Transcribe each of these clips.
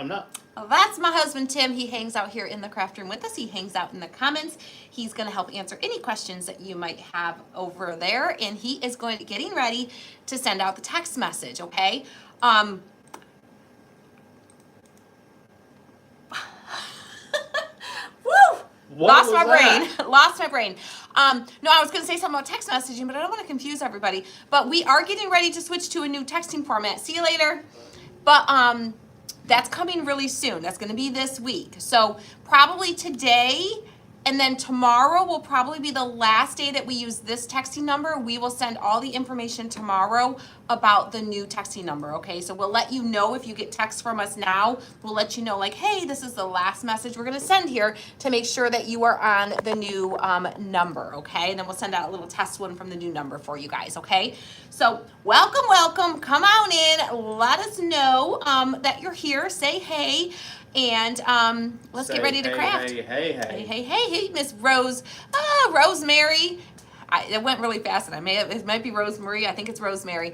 I'm not. Well, that's my husband, Tim. He hangs out here in the craft room with us. He hangs out in the comments. He's going to help answer any questions that you might have over there. And he is getting ready to send out the text message, okay? Woo! Lost my brain. Lost my brain. No, I was going to say something about text messaging, but I don't want to confuse everybody. But we are getting ready to switch to a new texting format. See you later. But that's coming really soon. That's going to be this week. So probably today and then tomorrow will probably be the last day that we use this texting number. We will send all the information tomorrow about the new texting number, okay? So we'll let you know if you get texts from us now. We'll let you know like, hey, this is the last message we're going to send here to make sure that you are on the new number, okay? And then we'll send out a little test one from the new number for you guys, okay? So welcome, welcome. Come on in. Let us know that you're here. Say hey. And let's get ready to craft. Hey, Miss Rose, Rosemary. It went really fast, and it might be Rosemary. I think it's Rosemary.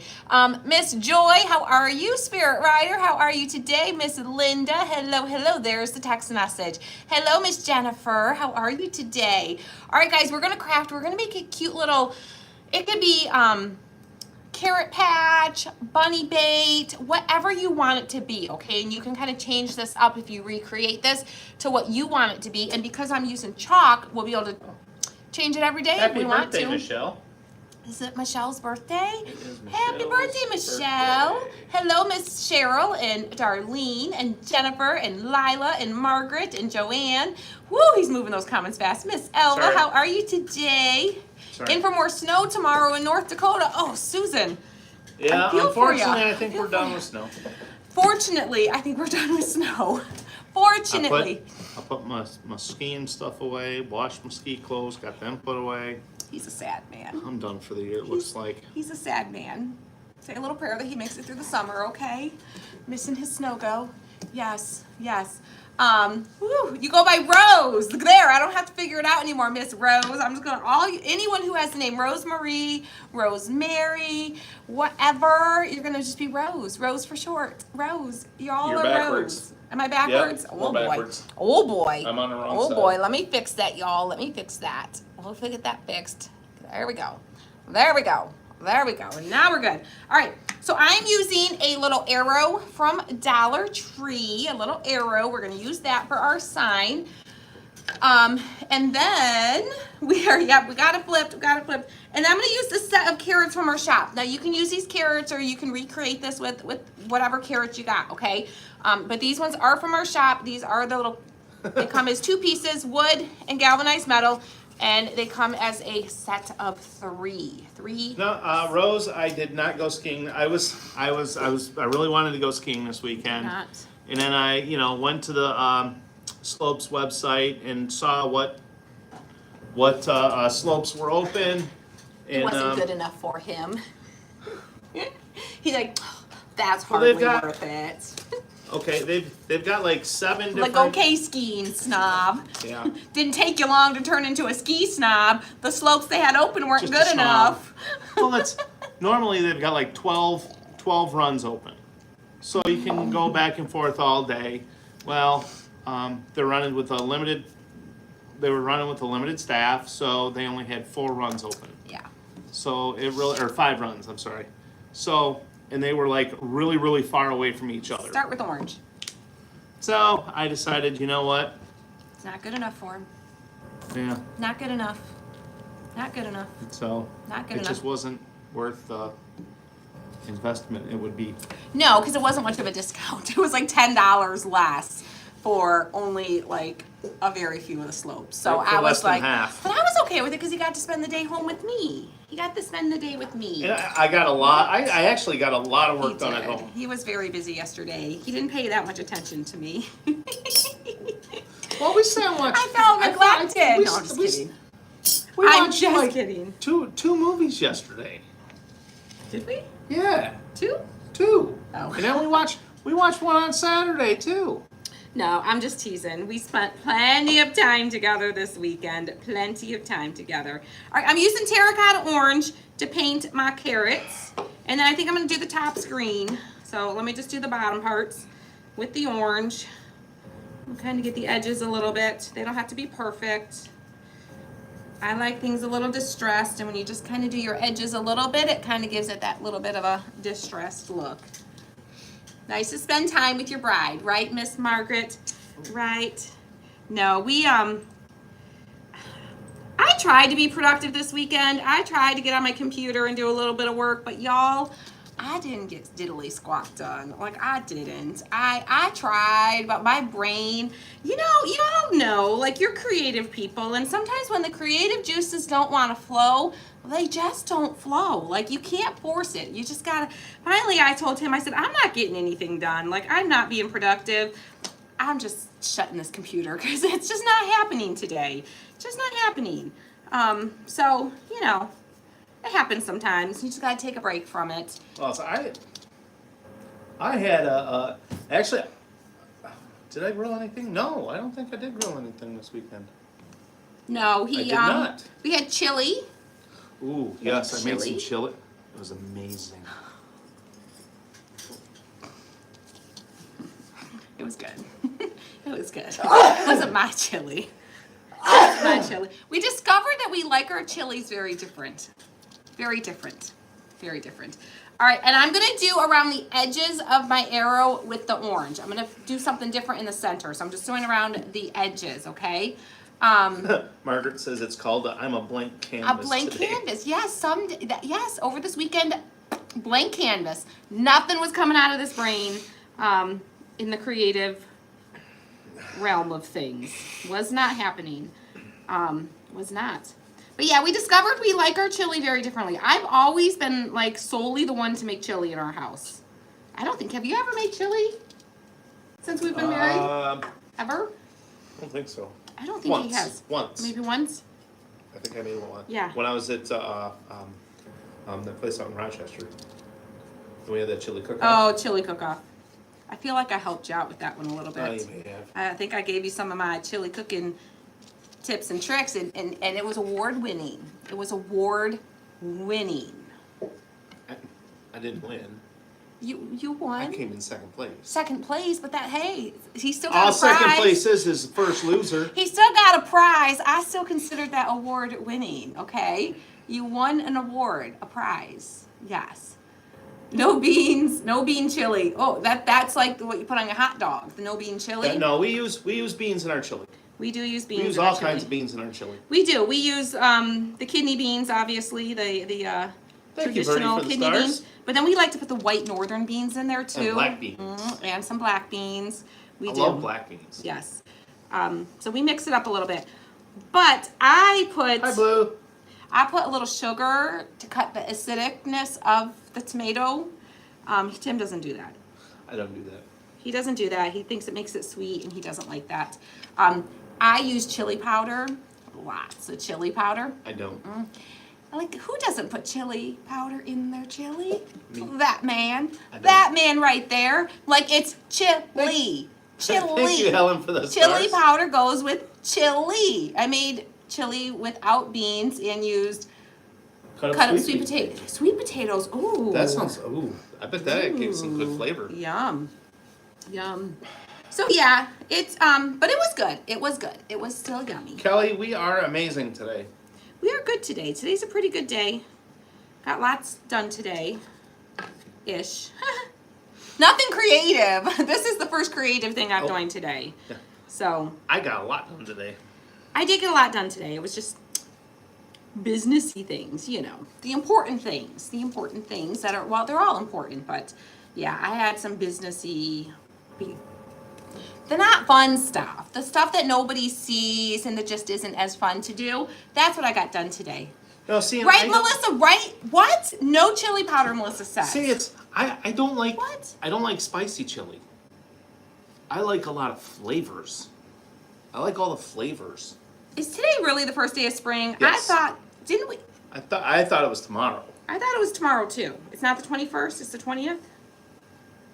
Miss Joy, how are you? Spirit Rider, how are you today? Miss Linda, hello. There's the text message. Hello, Miss Jennifer, how are you today? All right, guys, we're gonna craft. We're gonna make a cute little. It could be carrot patch, bunny bait, whatever you want it to be, okay? And you can kind of change this up if you recreate this to what you want it to be. And because I'm using chalk, we'll be able to change it every day if we want to. Happy birthday, Michelle. Is it Michelle's birthday? It is Michelle's Happy birthday, Michelle. birthday. Hello, Miss Cheryl and Darlene and Jennifer and Lila and Margaret and Joanne. Woo, he's moving those comments fast. Miss Elva, Sorry. how are you today? Sorry. In for more snow tomorrow in North Dakota. Oh, Susan. Yeah, I feel for ya. unfortunately, I think we're done with snow. Fortunately, I think we're done with snow. Fortunately. I put my skiing stuff away, washed my ski clothes, got them put away. He's a sad man. I'm done for the year, it looks like. He's a sad man. Say a little prayer that he makes it through the summer, okay? Missing his snow go. Yes. You go by Rose. There, I don't have to figure it out anymore, Miss Rose. I'm just going anyone who has the name Rosemarie, Rosemary, whatever, you're gonna just be Rose. Rose for short. Rose. You're backwards. Rose. Am I backwards? Yep, oh we're boy. backwards. Oh boy. I'm on the wrong Oh side. boy. Let me fix that, y'all. Let me fix that. We'll get that fixed. There we go. There we go. And now we're good. All right. So I'm using a little arrow from Dollar Tree. A little arrow. We're going to use that for our sign. And then we got it flipped. And I'm going to use this set of carrots from our shop. Now you can use these carrots or you can recreate this with whatever carrots you got, okay? But these ones are from our shop. These are the little, they come as 2 pieces, wood and galvanized metal. And they come as a set of 3. No, Rose, I did not go skiing. I really wanted to go skiing this weekend. Not. And then I, went to the Slopes website and saw what slopes were open. It And, wasn't good enough for him. He's like, oh, that's hardly worth it. Okay, they've got like 7 different. Like, okay, skiing snob. Yeah. Didn't take you long to turn into a ski snob. The slopes they had open weren't Just a good snob. enough. Well, normally they've got like 12 runs open, so you can go back and forth all day. Well, they're running with a limited. They were running with a limited staff, so they only had 4 runs open. Yeah. So or 5 runs. I'm sorry. So. And they were like really, really far away from each other. Start with orange. So I decided, you know what? It's not good enough for him. Yeah. Not good enough. So Not good it enough. just wasn't worth the investment it would be. No, because it wasn't much of a discount. It was like $10 less for only like a very few of the slopes. So For I less was than like, half. but I was okay with it because he got to spend the day home with me. He got to spend the day with me. And I got a lot. I actually got a lot of He work done at did. home. He was very busy yesterday. He didn't pay that much attention to me. Well, we sat watched. I felt neglected. No, I'm just we- kidding. We I'm watched just like kidding. two movies yesterday. Did we? Yeah, 2? 2. Oh. And then we watched one on Saturday too. No, I'm just teasing. We spent plenty of time together this weekend. Plenty of time together. All right, I'm using terracotta orange to paint my carrots. And then I think I'm going to do the top screen. So let me just do the bottom parts. with the orange. We'll kind of get the edges a little bit. They don't have to be perfect. I like things a little distressed, and when you just kind of do your edges a little bit, it kind of gives it that little bit of a distressed look. Nice to spend time with your bride, right, Miss Margaret? Right? No, I tried to be productive this weekend. I tried to get on my computer and do a little bit of work, but y'all, I didn't get diddly squat done. Like, I didn't. I tried, but my brain, you don't know, like, you're creative people, and sometimes when the creative juices don't want to flow, they just don't flow. Like, you can't force it. You just gotta, finally I told him, I said, I'm not getting anything done. Like, I'm not being productive. I'm just shutting this computer because it's just not happening today. Just not happening. So, it happens sometimes. You just gotta take a break from it. Well, so I had actually, did I grill anything? No, I don't think I did grill anything this weekend. No, I did not. We had chili. Ooh, yes, I made some Chili? chili. It was amazing. It was good. It was good. It wasn't my chili. It wasn't my chili. We discovered that we like our chilies very different. Very different. Very different. All right, and I'm gonna do around the edges of my arrow with the orange. I'm gonna do something different in the center. So I'm just doing around the edges, okay? Margaret says it's called I'm a blank A canvas blank today. canvas. Yes, yes, over this weekend, blank canvas. Nothing was coming out of this brain in the creative realm of things. Was not happening. Was not. But yeah, we discovered we like our chili very differently. I've always been like solely the one to make chili in our house. I don't think, have you ever made chili since we've been married? Ever? I don't think so. I don't think he has. Once. Maybe once? I think I made one. Yeah. When I was at that place out in Rochester. And we had that chili cook-off. Oh, chili cook-off. I feel like I helped you out with that one a little bit. Oh, you may have. I think I gave you some of my chili cooking tips and tricks, and it was award-winning. It was award-winning. I didn't win. You won. I came in second place. Second place, but he still got All a prize. second place is his first loser. He still got a prize. I still considered that award-winning, okay? You won an award, a prize. Yes. No beans, no bean chili. Oh, that's like what you put on your hot dog, the no bean chili. No, we use beans in our chili. We do use beans. We use in our all kinds chili. of beans in our chili. We do. We use the kidney beans, obviously, the Thank you, Bernie, traditional for the kidney stars. beans. But then we like to put the white northern beans in there too. And black beans. And some black beans. We I do. love black beans. Yes. So we mix it up a little bit. But I put Hi, Blue. a little sugar to cut the acidicness of the tomato. Tim doesn't do that. I don't do that. He doesn't do that. He thinks it makes it sweet, and he doesn't like that. I use chili powder, lots of chili powder. I don't. Like, who doesn't put chili powder in their chili? Me. That man. I don't. That man right there. Like, it's chili. Chili. Thank you, Helen, for the Chili stars. powder goes with chili. I made chili without beans and used cut up sweet beans. potatoes. Sweet potatoes. Ooh. That sounds. Ooh, I bet that gave some good flavor. Yum. Yum. So yeah, it's but it was good. It was good. It was still yummy. Kelly, we are amazing today. We are good today. Today's a pretty good day. Got lots done today. Ish. Nothing creative. This is the first creative thing I'm doing today. Yeah. So I got a lot done today. I did get a lot done today. It was just businessy things, the important things that are, well, they're all important, but yeah, I had some businessy, the not fun stuff, the stuff that nobody sees and that just isn't as fun to do. That's what I got done today. No, see, Right, I don't- Melissa? Right? What? No chili powder, Melissa says. See, I don't like. What? I don't like spicy chili. I like a lot of flavors. I like all the flavors. Is today really the first day of spring? Yes. I thought, didn't we? I thought it was tomorrow. I thought it was tomorrow too. It's not the 21st, it's the 20th?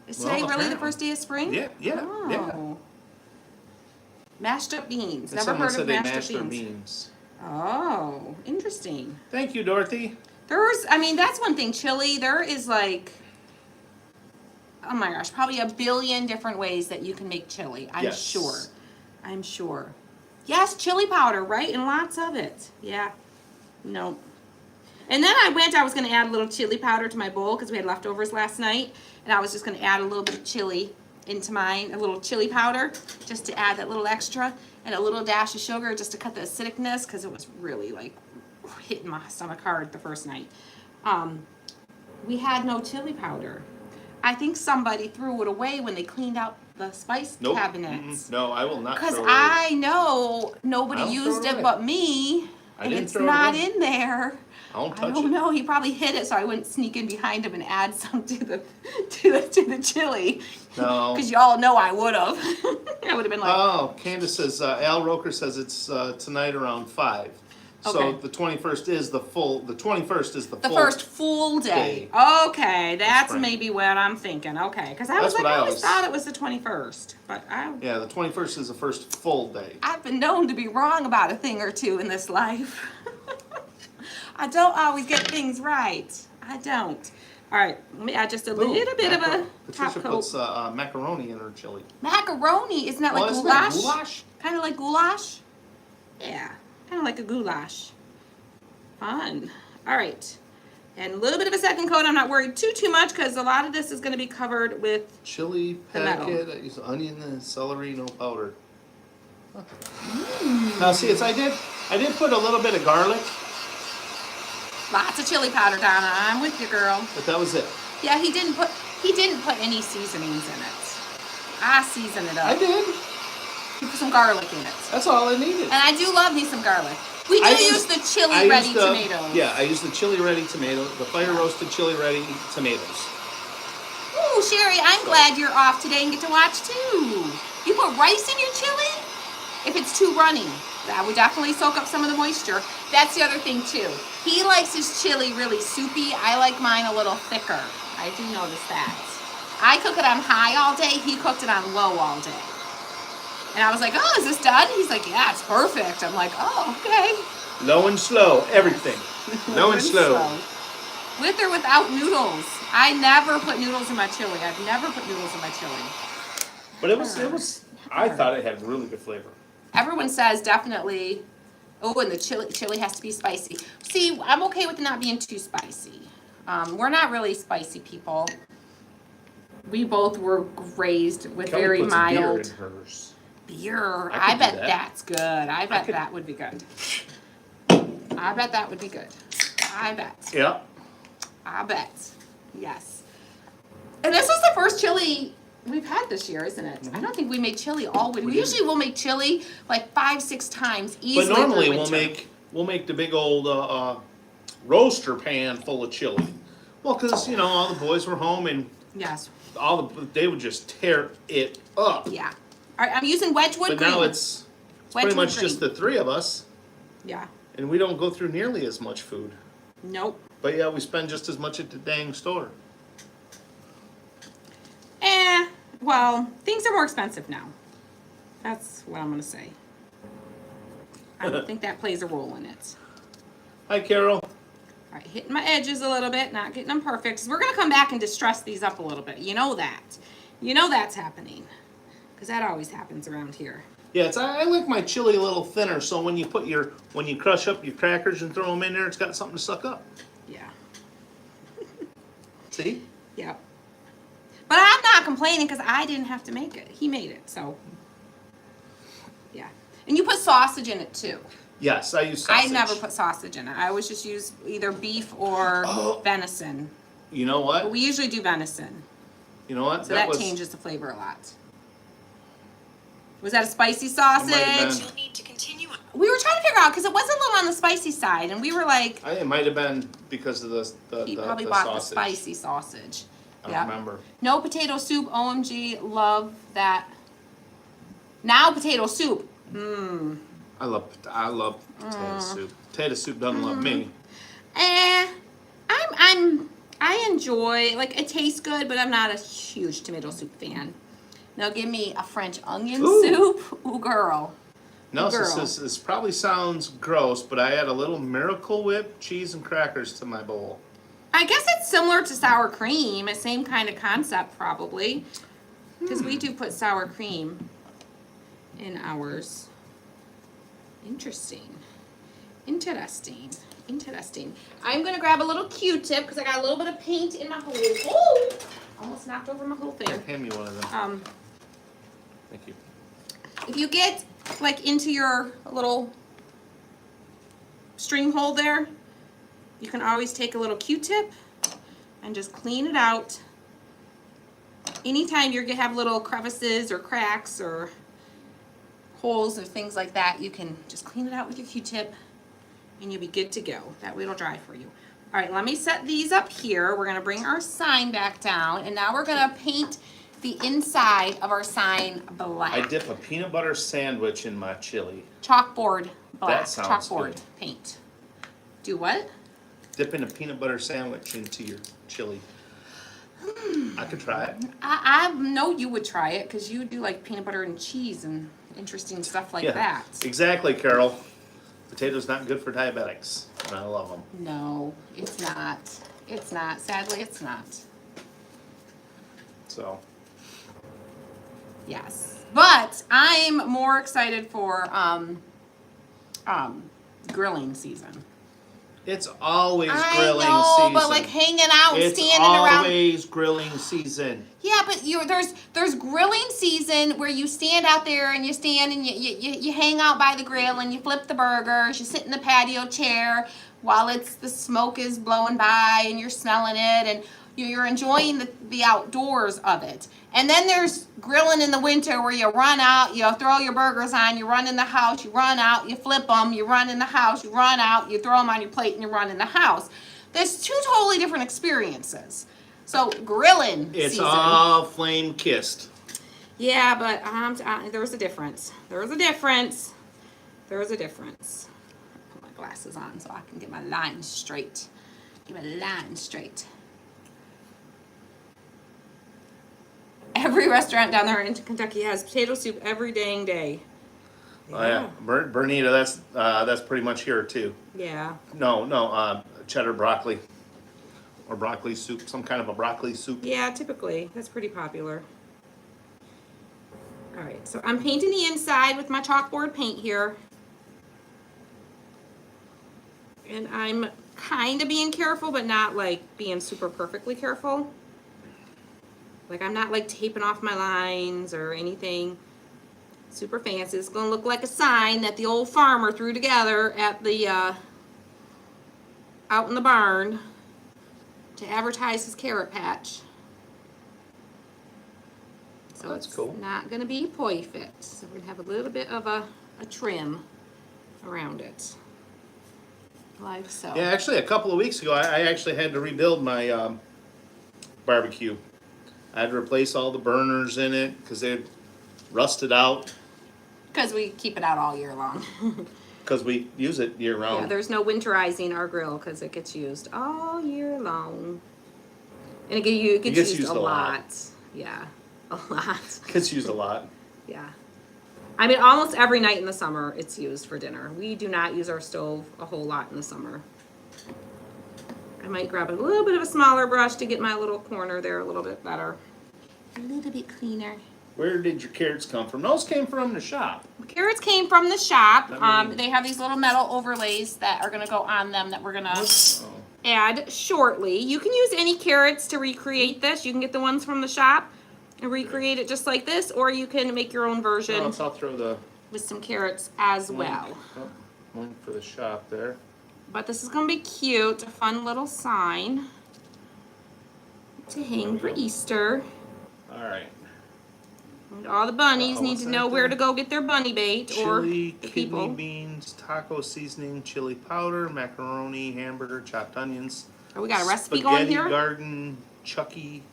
Is Well, today really the apparently. first day of spring? Yeah. Oh. Mashed up beans. And Never someone heard said of they mashed mashed up their beans. beans. Oh, interesting. Thank you, Dorothy. That's one thing. Chili, there is like, oh my gosh, probably a billion different ways that you can make chili. I'm Yes. sure. I'm sure. Yes, chili powder, right? And lots of it. Yeah. No. And then I was going to add a little chili powder to my bowl because we had leftovers last night. And I was just going to add a little bit of chili into mine, a little chili powder, just to add that little extra, and a little dash of sugar just to cut the acidicness because it was really like hitting my stomach hard the first night. We had no chili powder. I think somebody threw it away when they cleaned out the spice Nope. cabinets. No, I will not. Because throw it away. I know nobody I don't throw used it it away. but me, I and didn't it's throw it not away. in there. I won't I touch don't it. know. He probably hid it, so I wouldn't sneak in behind him and add some to the chili. No. Because y'all know I would have. I would have been like, Oh, Candace says, Al Roker says it's tonight around 5. So Okay. the 21st is the 21st is the the full. first full day. Okay, that's spring. maybe what I'm thinking. Okay, because I was That's like, what I I always always- thought it was the 21st, but Yeah, the 21st is the first full day. I've been known to be wrong about a thing or two in this life. I don't always get things right. I don't. All right, let me add just a Ooh, little bit of a Patricia top puts coat. macaroni in her chili. Macaroni, isn't that like Isn't that goulash? goulash? Kind of like goulash? Yeah, kind of like a goulash. Fun. All right. And a little bit of a second coat. I'm not worried too much because a lot of this is going to be covered with, Chili The metal. packet. I use onion and celery, no powder. Now see, I did put a little bit of garlic, lots of chili powder, Donna. I'm with you, girl. but that was it. Yeah, he didn't put any seasonings in it. I season it up. I did. He put some garlic in it. That's all I needed. And I do love me some garlic. We do I use used- the I chili used ready the- tomatoes. Yeah, I use the chili ready tomato, the fire roasted chili ready tomatoes. Ooh, Sherry, I'm glad you're off today and get to watch too. You put rice in your chili? If it's too runny, that would definitely soak up some of the moisture. That's the other thing too. He likes his chili really soupy. I like mine a little thicker. I do notice that. I cook it on high all day. He cooked it on low all day. And I was like, oh, is this done? He's like, yeah, it's perfect. I'm like, oh, okay. Low and slow, everything. Low and slow. With or without noodles. I never put noodles in my chili. I've never put noodles in my chili. But it was. I thought it had really good flavor. Everyone says definitely, oh, and the chili has to be spicy. See, I'm okay with it not being too spicy. We're not really spicy people. We both were raised with Kelly very puts mild beer in hers. beer. I I could do bet that. that's good. I bet could- that would be good. I bet that would be good. I bet. Yeah. I bet. Yes. And this is the first chili we've had this year, isn't it? I don't think we made chili all winter. We usually will make chili like 5-6 times easily. But normally through we'll winter. make the big old roaster pan full of chili. Well, because all the boys were home and Yes. they would just tear it up. Yeah. All right, I'm using Wedgwood But green. now it's pretty Wedgwood much just green. the three of us, Yeah. and we don't go through nearly as much food. Nope. But yeah, we spend just as much at the dang store. Well, things are more expensive now. That's what I'm gonna say. I don't think that plays a role in it. Hi, Carol. All right, hitting my edges a little bit, not getting them perfect. 'Cause we're gonna come back and distress these up a little bit. You know that. You know that's happening. Because that always happens around here. Yeah, I like my chili a little thinner, so when you crush up your crackers and throw them in there, it's got something to suck up. Yeah. See? Yep. But I'm not complaining because I didn't have to make it. He made it, so. Yeah. And you put sausage in it too. Yes, I use sausage. I never put sausage in it. I always just use either beef or Oh. venison. You know But what? we usually do venison. You know what? So that was, changes the flavor a lot. Was that a spicy might have sausage? been. You'll need to continue on. We were trying to figure out because it was a little on the spicy side, and we were like, It might have been because of he the probably the bought sausage. the spicy sausage. I Yep. remember. No potato soup. OMG, love that. Now potato soup. Mmm. I love potato soup. Potato soup doesn't love me. I enjoy, like, it tastes good, but I'm not a huge tomato soup fan. Now give me a French onion Ooh. soup. Ooh, girl. No, Girl. this probably sounds gross, but I add a little Miracle Whip, cheese, and crackers to my bowl. I guess it's similar to sour cream, the same kind of concept probably. Because we do put sour cream in ours. Interesting. Interesting. Interesting. I'm gonna grab a little Q-tip because I got a little bit of paint in my hole. Oh! Almost knocked over my whole thing. Hand me one of them. Thank you. If you get like into your little string hole there, you can always take a little Q-tip and just clean it out. Anytime you're gonna have little crevices or cracks or holes or things like that, you can just clean it out with your Q-tip and you'll be good to go. That way it'll dry for you. All right, let me set these up here. We're gonna bring our sign back down and now we're gonna paint the inside of our sign black. I dip a peanut butter sandwich in my chili. Chalkboard black, That sounds chalkboard good. paint. Do what? Dipping a peanut butter sandwich into your chili. I could try it. I know you would try it because you do like peanut butter and cheese and interesting stuff like that. Exactly, Carol. Potatoes not good for diabetics, and I love them. No, it's not. It's not. Sadly, it's not. So, Yes, but I'm more excited for grilling season. it's always I grilling know, season. but like hanging out, it's standing around. always grilling season. Yeah, but there's grilling season where you stand out there and you stand and you hang out by the grill and you flip the burgers. You sit in the patio chair while the smoke is blowing by and you're smelling it and you're enjoying the outdoors of it. And then there's grilling in the winter where you run out, you throw your burgers on, you run in the house, you run out, you flip them, you run in the house, you run out, you throw them on your plate and you run in the house. There's two totally different experiences. So grilling It's season. all flame kissed. Yeah, but there's a difference. There's a difference. There's a difference. Put my glasses on so I can get my lines straight. Get my lines straight. Every restaurant down there in Kentucky has potato soup every dang day. Oh yeah, Bernita, that's pretty much here too. Yeah. No, cheddar broccoli or broccoli soup, some kind of a broccoli soup. Yeah, typically. That's pretty popular. All right, so I'm painting the inside with my chalkboard paint here. And I'm kind of being careful, but not like being super perfectly careful. Like I'm not like taping off my lines or anything super fancy. It's gonna look like a sign that the old farmer threw together at the out in the barn to advertise his carrot patch. So That's it's cool. not gonna be perfect. So we're gonna have a little bit of a trim around it. Like so. Yeah, actually, a couple of weeks ago, I actually had to rebuild my barbecue. I had to replace all the burners in it because they'd rusted out Because we keep it out all year long. because we use it year Yeah, round. there's no winterizing our grill because it gets used all year long. And it gets used a lot. Yeah, a lot. Gets used a lot. Yeah. I mean, almost every night in the summer it's used for dinner. We do not use our stove a whole lot in the summer. I might grab a little bit of a smaller brush to get my little corner there a little bit better. A little bit cleaner. Where did your carrots come from? Those came from the shop. Carrots came from the shop. I mean- They have these little metal overlays that are going to go on them that we're going to Oh. add shortly. You can use any carrots to recreate this. You can get the ones from the shop and recreate it just like this, or you can make your own version Well, I'll throw the with some carrots as well. one for the shop there. But this is going to be cute, a fun little sign to hang for Easter. All right. And all the bunnies need what's to know that where there? to go get their bunny bait, or Chili, the kidney people. beans, taco seasoning, chili powder, macaroni, hamburger, chopped onions. Oh, we got a recipe going Spaghetti here? garden, chunky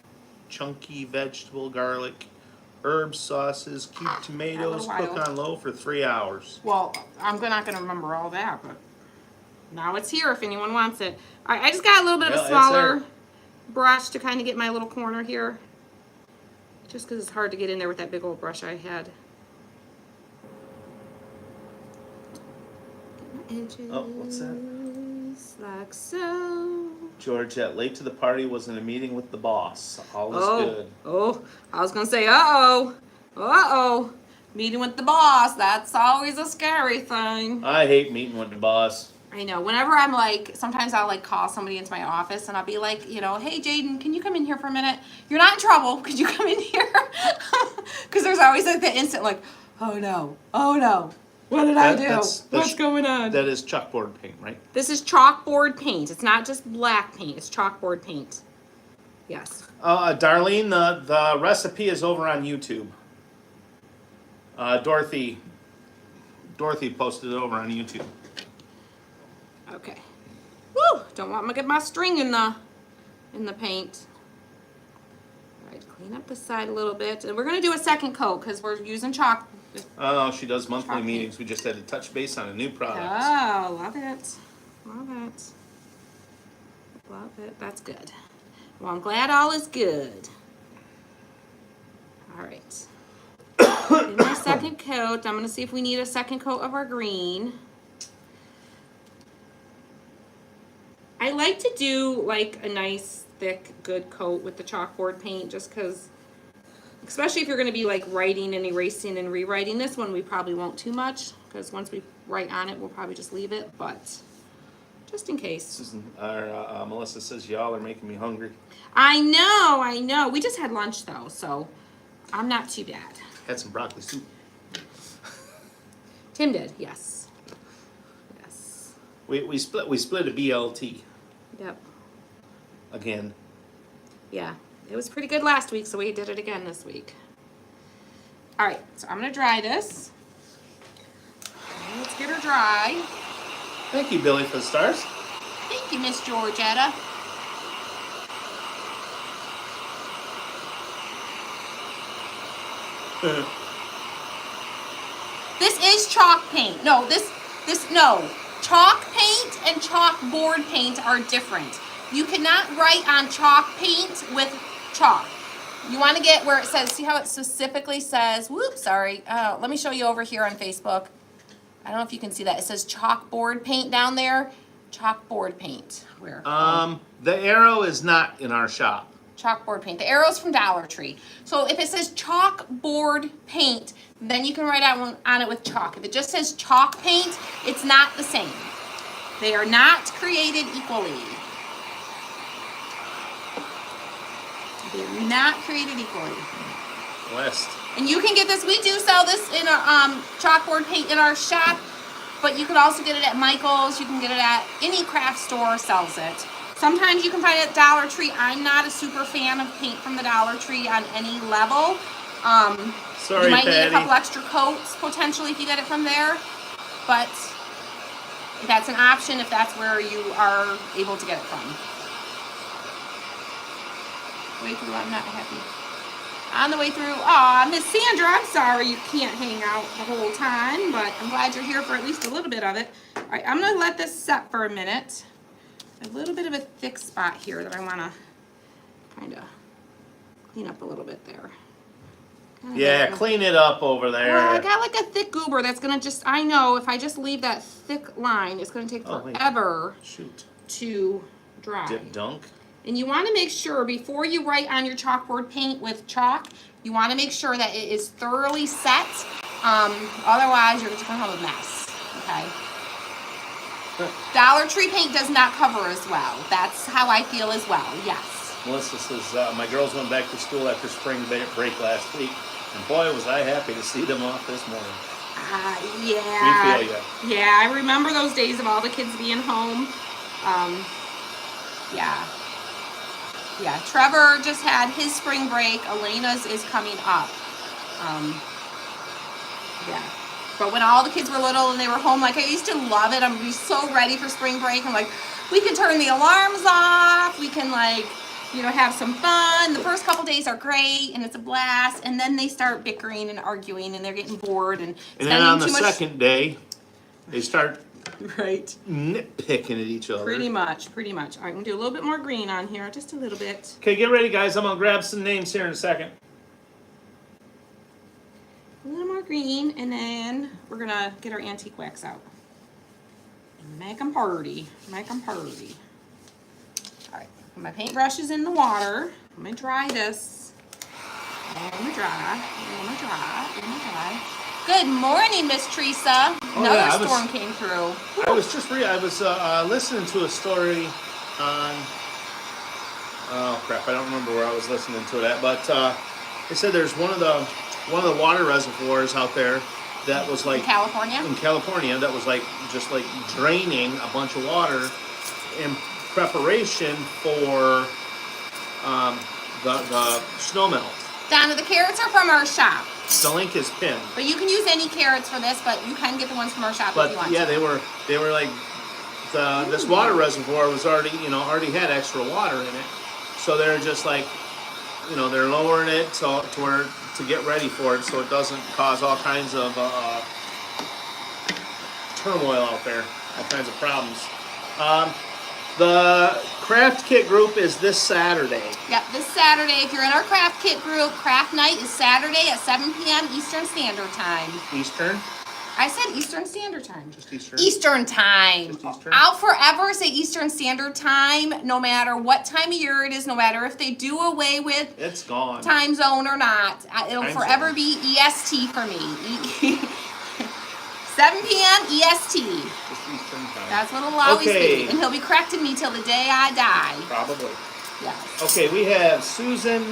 vegetable garlic, herb sauces, cubed tomatoes, That little cook while. on low for 3 hours. Well, I'm not going to remember all that, but now it's here if anyone wants it. All right, I just got a little bit of Yeah, a it's smaller there. brush to kind of get my little corner here. Just because it's hard to get in there with that big old brush I had. Get my edges Oh, what's that? like so. Georgette, late to the party, was in a meeting with the boss. All is good. Oh, I was gonna say, uh-oh. Meeting with the boss, that's always a scary thing. I hate meeting with the boss. I know, whenever I'm like, sometimes I'll like call somebody into my office and I'll be like, you know, hey Jaden, can you come in here for a minute? You're not in trouble, could you come in here? Because there's always like the instant like, oh no, what did I do? What's going on? That is chalkboard paint, right? This is chalkboard paint. It's not just black paint. It's chalkboard paint. Yes. Darlene, the recipe is over on YouTube. Dorothy posted it over on YouTube. Okay. Woo! Don't want to get my string in the paint. All right, clean up the side a little bit, and we're gonna do a second coat because we're using chalk. Oh, she does monthly Chalk meetings. We just had to touch base on a new product. Oh, love it. Love it. That's good. Well, I'm glad all is good. All right. In my second coat, I'm going to see if we need a second coat of our green. I like to do like a nice, thick, good coat with the chalkboard paint just because, especially if you're going to be like writing and erasing and rewriting. This one we probably won't too much because once we write on it, we'll probably just leave it, but just in case. Melissa says, y'all are making me hungry. I know. We just had lunch though, so I'm not too bad. Had some broccoli soup. Tim did, yes. Yes. We split a BLT Yep. again. Yeah. It was pretty good last week, so we did it again this week. All right, so I'm gonna dry this. Let's get her dry. Thank you, Billy, for the stars. Thank you, Miss Georgetta. This is chalk paint. No. Chalk paint and chalkboard paint are different. You cannot write on chalk paint with chalk. You want to get where it says, see how it specifically says, whoops, sorry. Let me show you over here on Facebook. I don't know if you can see that. It says chalkboard paint down there. Chalkboard paint. Where? The arrow is not in our shop. Chalkboard paint. The arrow's from Dollar Tree. So if it says chalkboard paint, then you can write on it with chalk. If it just says chalk paint, it's not the same. They are not created equally. They are not created equally. West. And you can get this. We do sell this in a chalkboard paint in our shop, but you could also get it at Michael's. You can get it at any craft store sells it. Sometimes you can find it at Dollar Tree. I'm not a super fan of paint from the Dollar Tree on any level. Sorry, you might need Patty. a couple extra coats potentially if you get it from there, but that's an option if that's where you are able to get it from. Way through, I'm not happy. On the way through, aw, Miss Sandra, I'm sorry you can't hang out the whole time, but I'm glad you're here for at least a little bit of it. All right, I'm gonna let this set for a minute. A little bit of a thick spot here that I wanna kind of clean up a little bit there. Yeah, clean it up over there. Well, I got like a thick goober that's gonna just, I know if I just leave that thick line, it's gonna take forever Shoot. to dry. Dip dunk. And you want to make sure before you write on your chalkboard paint with chalk, you want to make sure that it is thoroughly set. Otherwise, you're just going to have a mess. Okay. Dollar Tree paint does not cover as well. That's how I feel as well. Yes. Melissa says, my girls went back to school after spring break last week, and boy, was I happy to see them off this morning. Yeah. We feel ya. Yeah, I remember those days of all the kids being home. Yeah. Yeah, Trevor just had his spring break. Elena's is coming up. Yeah. But when all the kids were little and they were home, like I used to love it. I'm be so ready for spring break. I'm like, we can turn the alarms off. We can like, you know, have some fun. The first couple days are great and it's a blast. And then they start bickering and arguing and they're getting bored and then on the second day, they start right nitpicking at each other. Pretty much. All right, I'm gonna do a little bit more green on here, just a little bit. Okay, get ready, guys. I'm gonna grab some names here in a second. A little more green, and then we're gonna get our antique wax out. Make them party. All right, my paintbrush is in the water. I'm gonna dry this. Let me dry. Good morning, Miss Teresa. Another yeah, storm came through. I was listening to a story on, oh crap, I don't remember where I was listening to it at, but they said there's one of the water reservoirs out there that was like In California? in California that was like just like draining a bunch of water in preparation for the snow melt. Donna, the carrots are from our shop. The link is pinned. But you can use any carrots for this, but you can get the ones from our shop if you But want yeah, to. they were like this water reservoir was already had extra water in it, so they're just like, they're lowering it to get ready for it, so it doesn't cause all kinds of turmoil out there, all kinds of problems. The craft kit group is this Saturday. Yep, this Saturday. If you're in our craft kit group, craft night is Saturday at 7 p.m. Eastern Standard Time. Eastern? I said Eastern Standard Time. Just Eastern? Eastern Time. Just Eastern? I'll forever say Eastern Standard Time, no matter what time of year it is, no matter if they do away with It's gone. time zone or not. It'll Time forever zone. be EST for me. 7 p.m. EST. Just Eastern time. That's what it'll always Okay. be. And he'll be correcting me till the day I die. Probably. Yes. Okay, we have Susan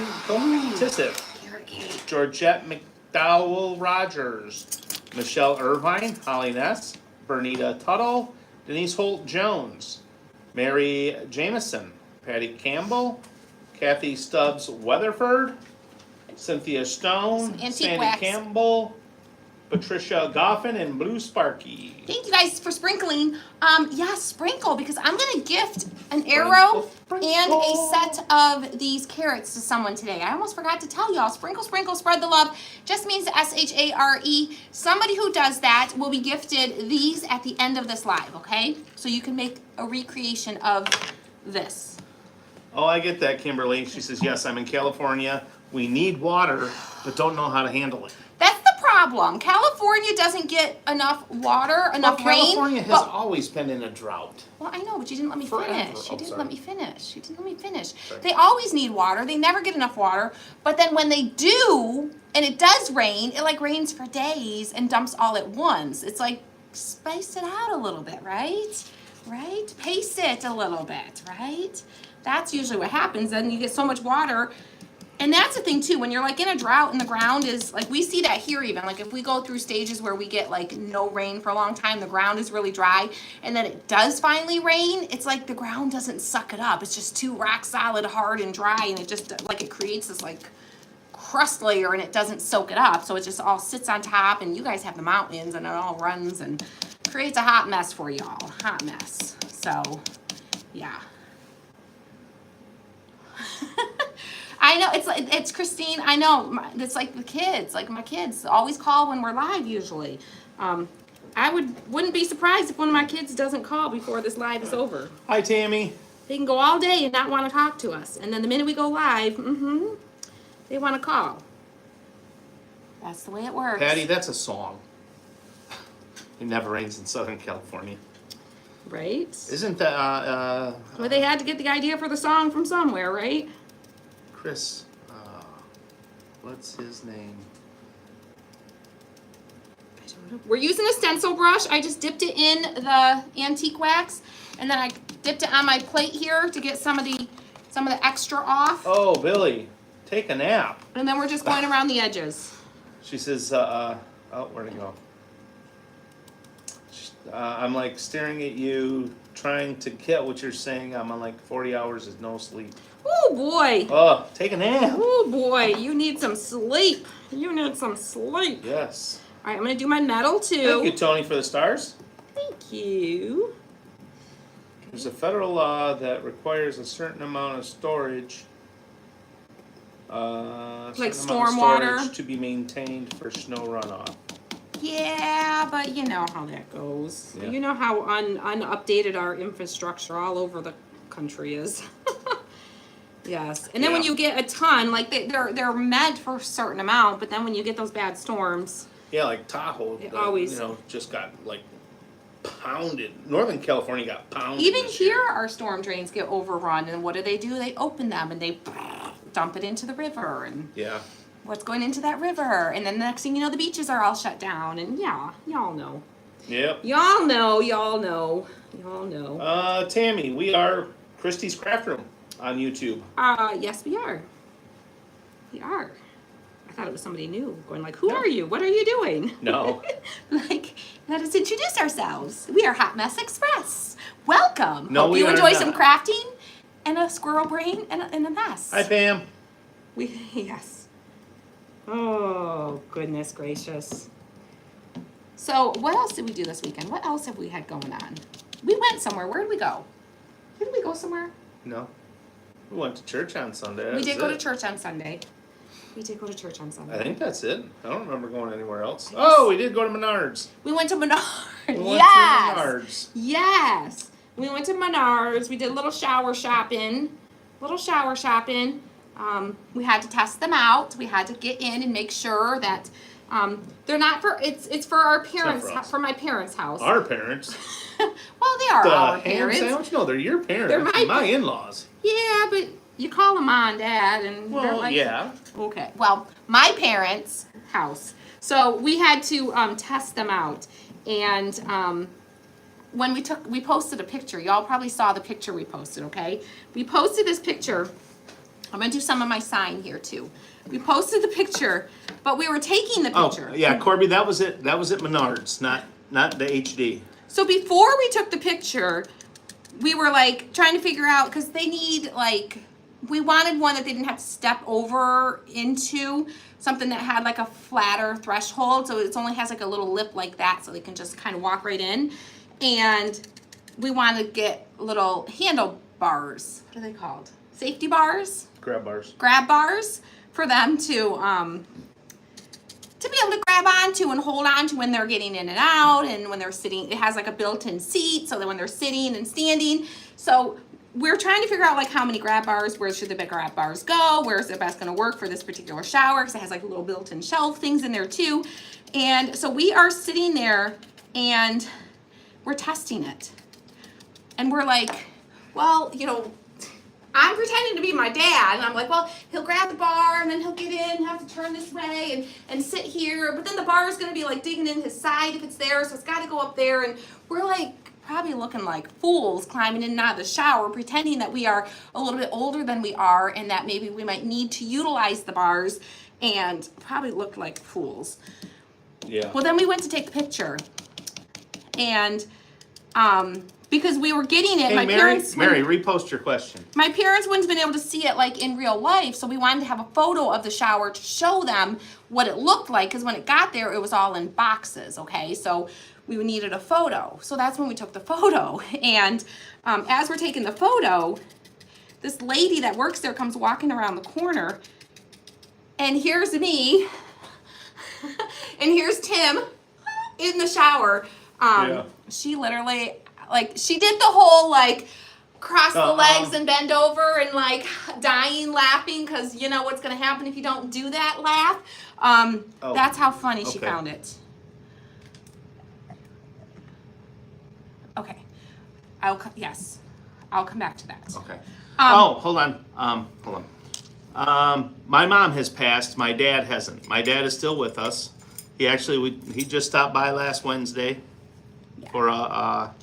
Tissip, Carrot cake. Georgette McDowell Rogers, Michelle Irvine, Holly Ness, Bernita Tuttle, Denise Holt Jones, Mary Jameson, Patty Campbell, Kathy Stubbs Weatherford, Cynthia Stone, Some antique Sandy wax. Campbell, Patricia Goffin, and Blue Sparky. Thank you guys for sprinkling. Yes, sprinkle, because I'm gonna gift an arrow Sprinkle, and a sprinkle. set of these carrots to someone today. I almost forgot to tell y'all. Sprinkle, sprinkle, spread the love. Just means SHARE. Somebody who does that will be gifted these at the end of this live, okay? So you can make a recreation of this. Oh, I get that, Kimberly. She says, yes, I'm in California. We need water, but don't know how to handle it. That's the problem. California doesn't get enough water, enough rain. California has but- always been in a drought. Well, I know, but you didn't let me Forever. finish. Oh, You didn't sorry. let me finish. You didn't let me finish. Sorry. They always need water. They never get enough water. But then when they do, and it does rain, it like rains for days and dumps all at once. It's like, spice it out a little bit, right? Right? Pace it a little bit, right? That's usually what happens. Then you get so much water. And that's the thing too, when you're like in a drought and the ground is, like we see that here even, like if we go through stages where we get like no rain for a long time, the ground is really dry, and then it does finally rain, it's like the ground doesn't suck it up. It's just too rock solid, hard and dry, and it just, like it creates this like crust layer and it doesn't soak it up. So it just all sits on top, and you guys have the mountains and it all runs and creates a hot mess for y'all, hot mess. So, yeah. I know, it's Christine, I know, it's like the kids, like my kids always call when we're live usually. I wouldn't be surprised if one of my kids doesn't call before this live is over. Hi, Tammy. They can go all day and not want to talk to us, and then the minute we go live, they want to call. That's the way it works. Patty, that's a song. It never rains in Southern California. Right? Isn't that, Well, they had to get the idea for the song from somewhere, right? Chris, what's his name? We're using a stencil brush. I just dipped it in the antique wax, and then I dipped it on my plate here to get some of the extra off. Oh, Billy, take a nap. And then we're just going around the edges. She says, oh, where'd it go? I'm like staring at you, trying to get what you're saying. I'm on like 40 hours of no sleep. Oh boy. Oh, take a nap. Oh boy, you need some sleep. You need some sleep. Yes. All right, I'm gonna do my metal too. Thank you, Tony, for the stars. Thank you. There's a federal law that requires a certain amount of storage. Like certain amount of stormwater? storage to be maintained for snow runoff. Yeah, but you know how that goes. Yeah. You know how unupdated our infrastructure all over the country is. Yes, and then when Yeah. you get a ton, like they're meant for a certain amount, but then when you get those bad storms, Yeah, like Tahoe, It always- just got like pounded. Northern California got pounded. Even this here, year. our storm drains get overrun, and what do? They open them and they dump it into the river, and Yeah. what's going into that river, and then the next thing you know, the beaches are all shut down, and yeah, y'all know. Yep. Y'all know. Tammy, we are Christie's Craft Room on YouTube. Yes, we are. We are. I thought it was somebody new, going like, who are you? What are you doing? No. Like, let us introduce ourselves. We are Hot Mess Express. Welcome. No, Hope we you are enjoy not. some crafting and a squirrel brain and a mess. Hi, Pam. Yes. Oh, goodness gracious. So, what else did we do this weekend? What else have we had going on? We went somewhere. Where did we go? Didn't we go somewhere? No. We went to church on Sunday. We That's did go it. to church on Sunday. I think that's it. I don't remember going anywhere else. Oh, we did go to Menards. We went to Menards. We went Yes. to Menards. Yes. We went to Menards. We did a little shower shopping. We had to test them out. We had to get in and make sure that they're not for it's for our parents, for us. for my parents' house. Our parents. Well, they are The our ham parents. sandwich? No, they're your parents. They're my in-laws. Yeah, but you call them Mom, Dad, and they're Well, like, yeah. okay. Well, my parents' house. So we had to test them out, and when we posted a picture. Y'all probably saw the picture we posted. Okay, we posted this picture. I'm gonna do some of my sign here too. We posted the picture, but we were taking the picture. Oh, yeah, Corby, that was it. That was at Menards, not the HD. So before we took the picture, we were like trying to figure out, because they need we wanted one that they didn't have to step over into, something that had like a flatter threshold, so it only has like a little lip like that, so they can just kind of walk right in. And we wanted to get little handle bars. What are they called? Safety bars? Grab bars. Grab bars for them to be able to grab onto and hold onto when they're getting in and out, and when they're sitting. It has like a built-in seat, so that when they're sitting and standing. So we're trying to figure out like how many grab bars, where should the big grab bars go, where's it best going to work for this particular shower, because it has like little built-in shelf things in there too. And so we are sitting there and we're testing it, and we're like, well, I'm pretending to be my dad, and I'm like, well, he'll grab the bar, and then he'll get in, have to turn this way, and sit here, but then the bar is going to be, like, digging in his side if it's there, so it's got to go up there, and we're, like, probably looking like fools climbing in and out of the shower, pretending that we are a little bit older than we are, and that maybe we might need to utilize the bars, and probably looked like fools. Yeah. Well, then we went to take the picture, and because we were getting it, Hey, my parents Mary, repost your question. my parents wouldn't have been able to see it like in real life, so we wanted to have a photo of the shower to show them what it looked like, because when it got there, it was all in boxes, okay? So we needed a photo. So that's when we took the photo. And as we're taking the photo, this lady that works there comes walking around the corner, and here's me, and here's Tim in the shower. Yeah. She literally, she did the whole, cross the legs and bend over and, dying laughing, because you know what's going to happen if you don't do that laugh. That's how funny she found it. Okay. I'll come back to that. Okay. Hold on. My mom has passed. My dad hasn't. My dad is still with us. He just stopped by last Wednesday for a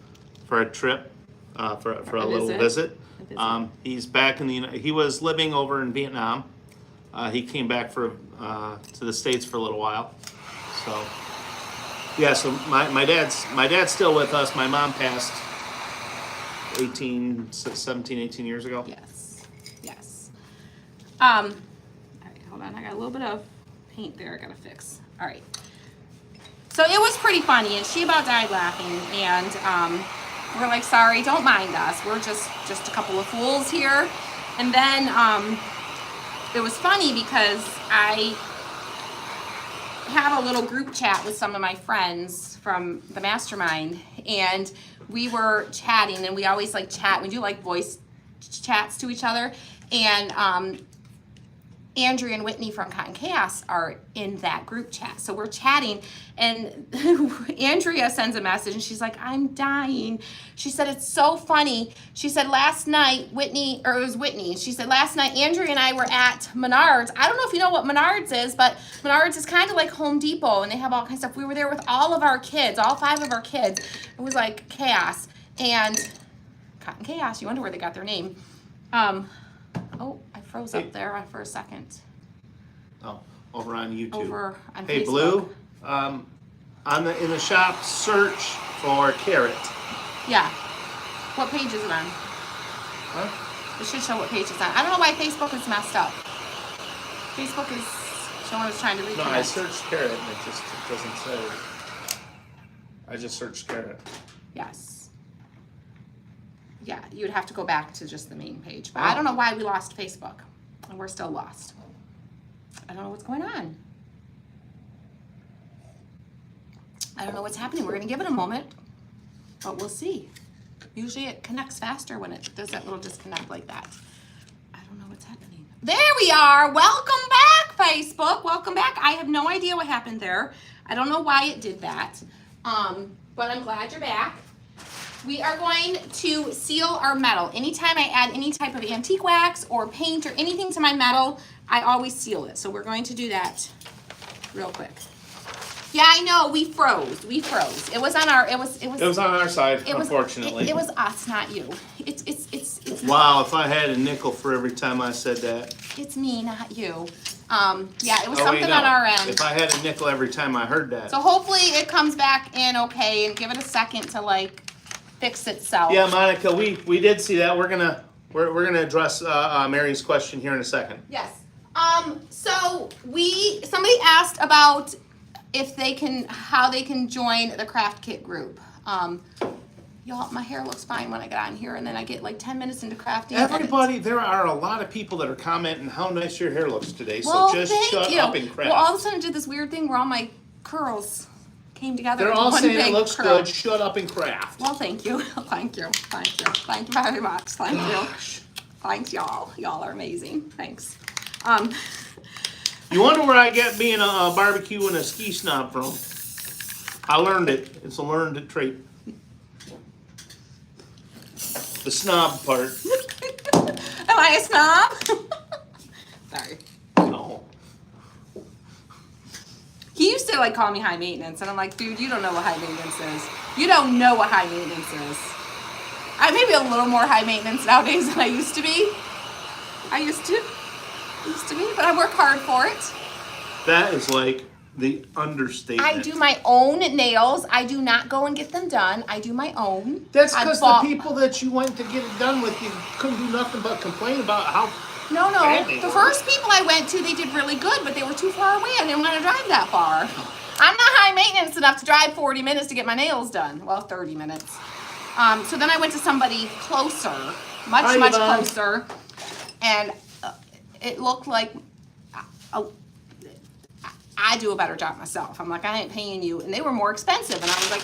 trip, for a little visit. He's back in he was living over in Vietnam. He came back to the States for a little while. So yeah, so my dad's still with us. My mom passed 17, 18 years ago. Yes. All right, hold on. I got a little bit of paint there I gotta fix. All right. So it was pretty funny, and she about died laughing, and we're like, sorry, don't mind us. We're just a couple of fools here. And then it was funny because I have a little group chat with some of my friends from the mastermind, and we were chatting, and we always chat. We do voice chats to each other, and Andrea and Whitney from Cotton Chaos are in that group chat. So we're chatting, and Andrea sends a message, and she's like, I'm dying. She said, it's so funny. She said, last night, she said, last night, Andrea and I were at Menards. I don't know if you know what Menards is, but Menards is kind of like Home Depot, and they have all kinds of stuff. We were there with all of our kids, all 5 of our kids. It was like chaos. And Cotton Chaos, you wonder where they got their name. Oh, I froze up there for a second. Oh, over on YouTube. Over on Hey, Facebook. Blue, in the shop, search for carrot. Yeah. What page is it on? Huh? It should show what page it's on. I don't know why Facebook is messed up. Facebook is showing I was trying to reconnect. No, I searched carrot and it doesn't say. I just searched carrot. Yes. Yeah, you'd have to go back to just the main page. But I don't know why we lost Facebook. And we're still lost. I don't know what's going on. I don't know what's happening. We're going to give it a moment. But we'll see. Usually it connects faster when it does that little disconnect like that. I don't know what's happening. There we are. Welcome back, Facebook. Welcome back. I have no idea what happened there. I don't know why it did that. But I'm glad you're back. We are going to seal our metal. Anytime I add any type of antique wax or paint or anything to my metal, I always seal it. So we're going to do that real quick. Yeah, I know, we froze. It was on our, it was on our side, unfortunately. It was us, not you. It's Wow, if I had a nickel for every time I said that. It's me, not you. Yeah, it was Oh, wait, something no. on our end. If I had a nickel every time I heard that. So hopefully it comes back in okay, and give it a second to like fix itself. Yeah, Monica, we did see that. We're gonna address Mary's question here in a second. Yes. So somebody asked about how they can join the Craft Kit group. Y'all, my hair looks fine when I get on here, and then I get like 10 minutes into crafting. Everybody, there are a lot of people that are commenting how nice your hair looks today. Well, So just thank shut you. up and craft. Well, all of a sudden I did this weird thing where all my curls came together. They're into all one saying big it looks curl. good. Shut up and craft. Well, thank you. Thank you very much. Thank you. Thanks, y'all. Y'all are amazing. Thanks. You wonder where I get being a barbecue and a ski snob from? I learned it. It's a learned trait. The snob part. Am I a snob? Sorry. No. He used to like call me high maintenance, and I'm like, dude, you don't know what high maintenance is. You don't know what high maintenance is. I may be a little more high maintenance nowadays than I used to be. I used to be, but I work hard for it. That is like the understatement. I do my own nails. I do not go and get them done. I do my own. That's I because bought- the people that you went to get it done with, you couldn't do nothing but complain about how. No. bad they The were. first people I went to, they did really good, but they were too far away. I didn't want to drive that far. I'm not high maintenance enough to drive 40 minutes to get my nails done. Well, 30 minutes. So then I went to somebody closer, much Yvonne. closer, and it looked like I do a better job myself. I'm like, I ain't paying you, and they were more expensive, and I was like,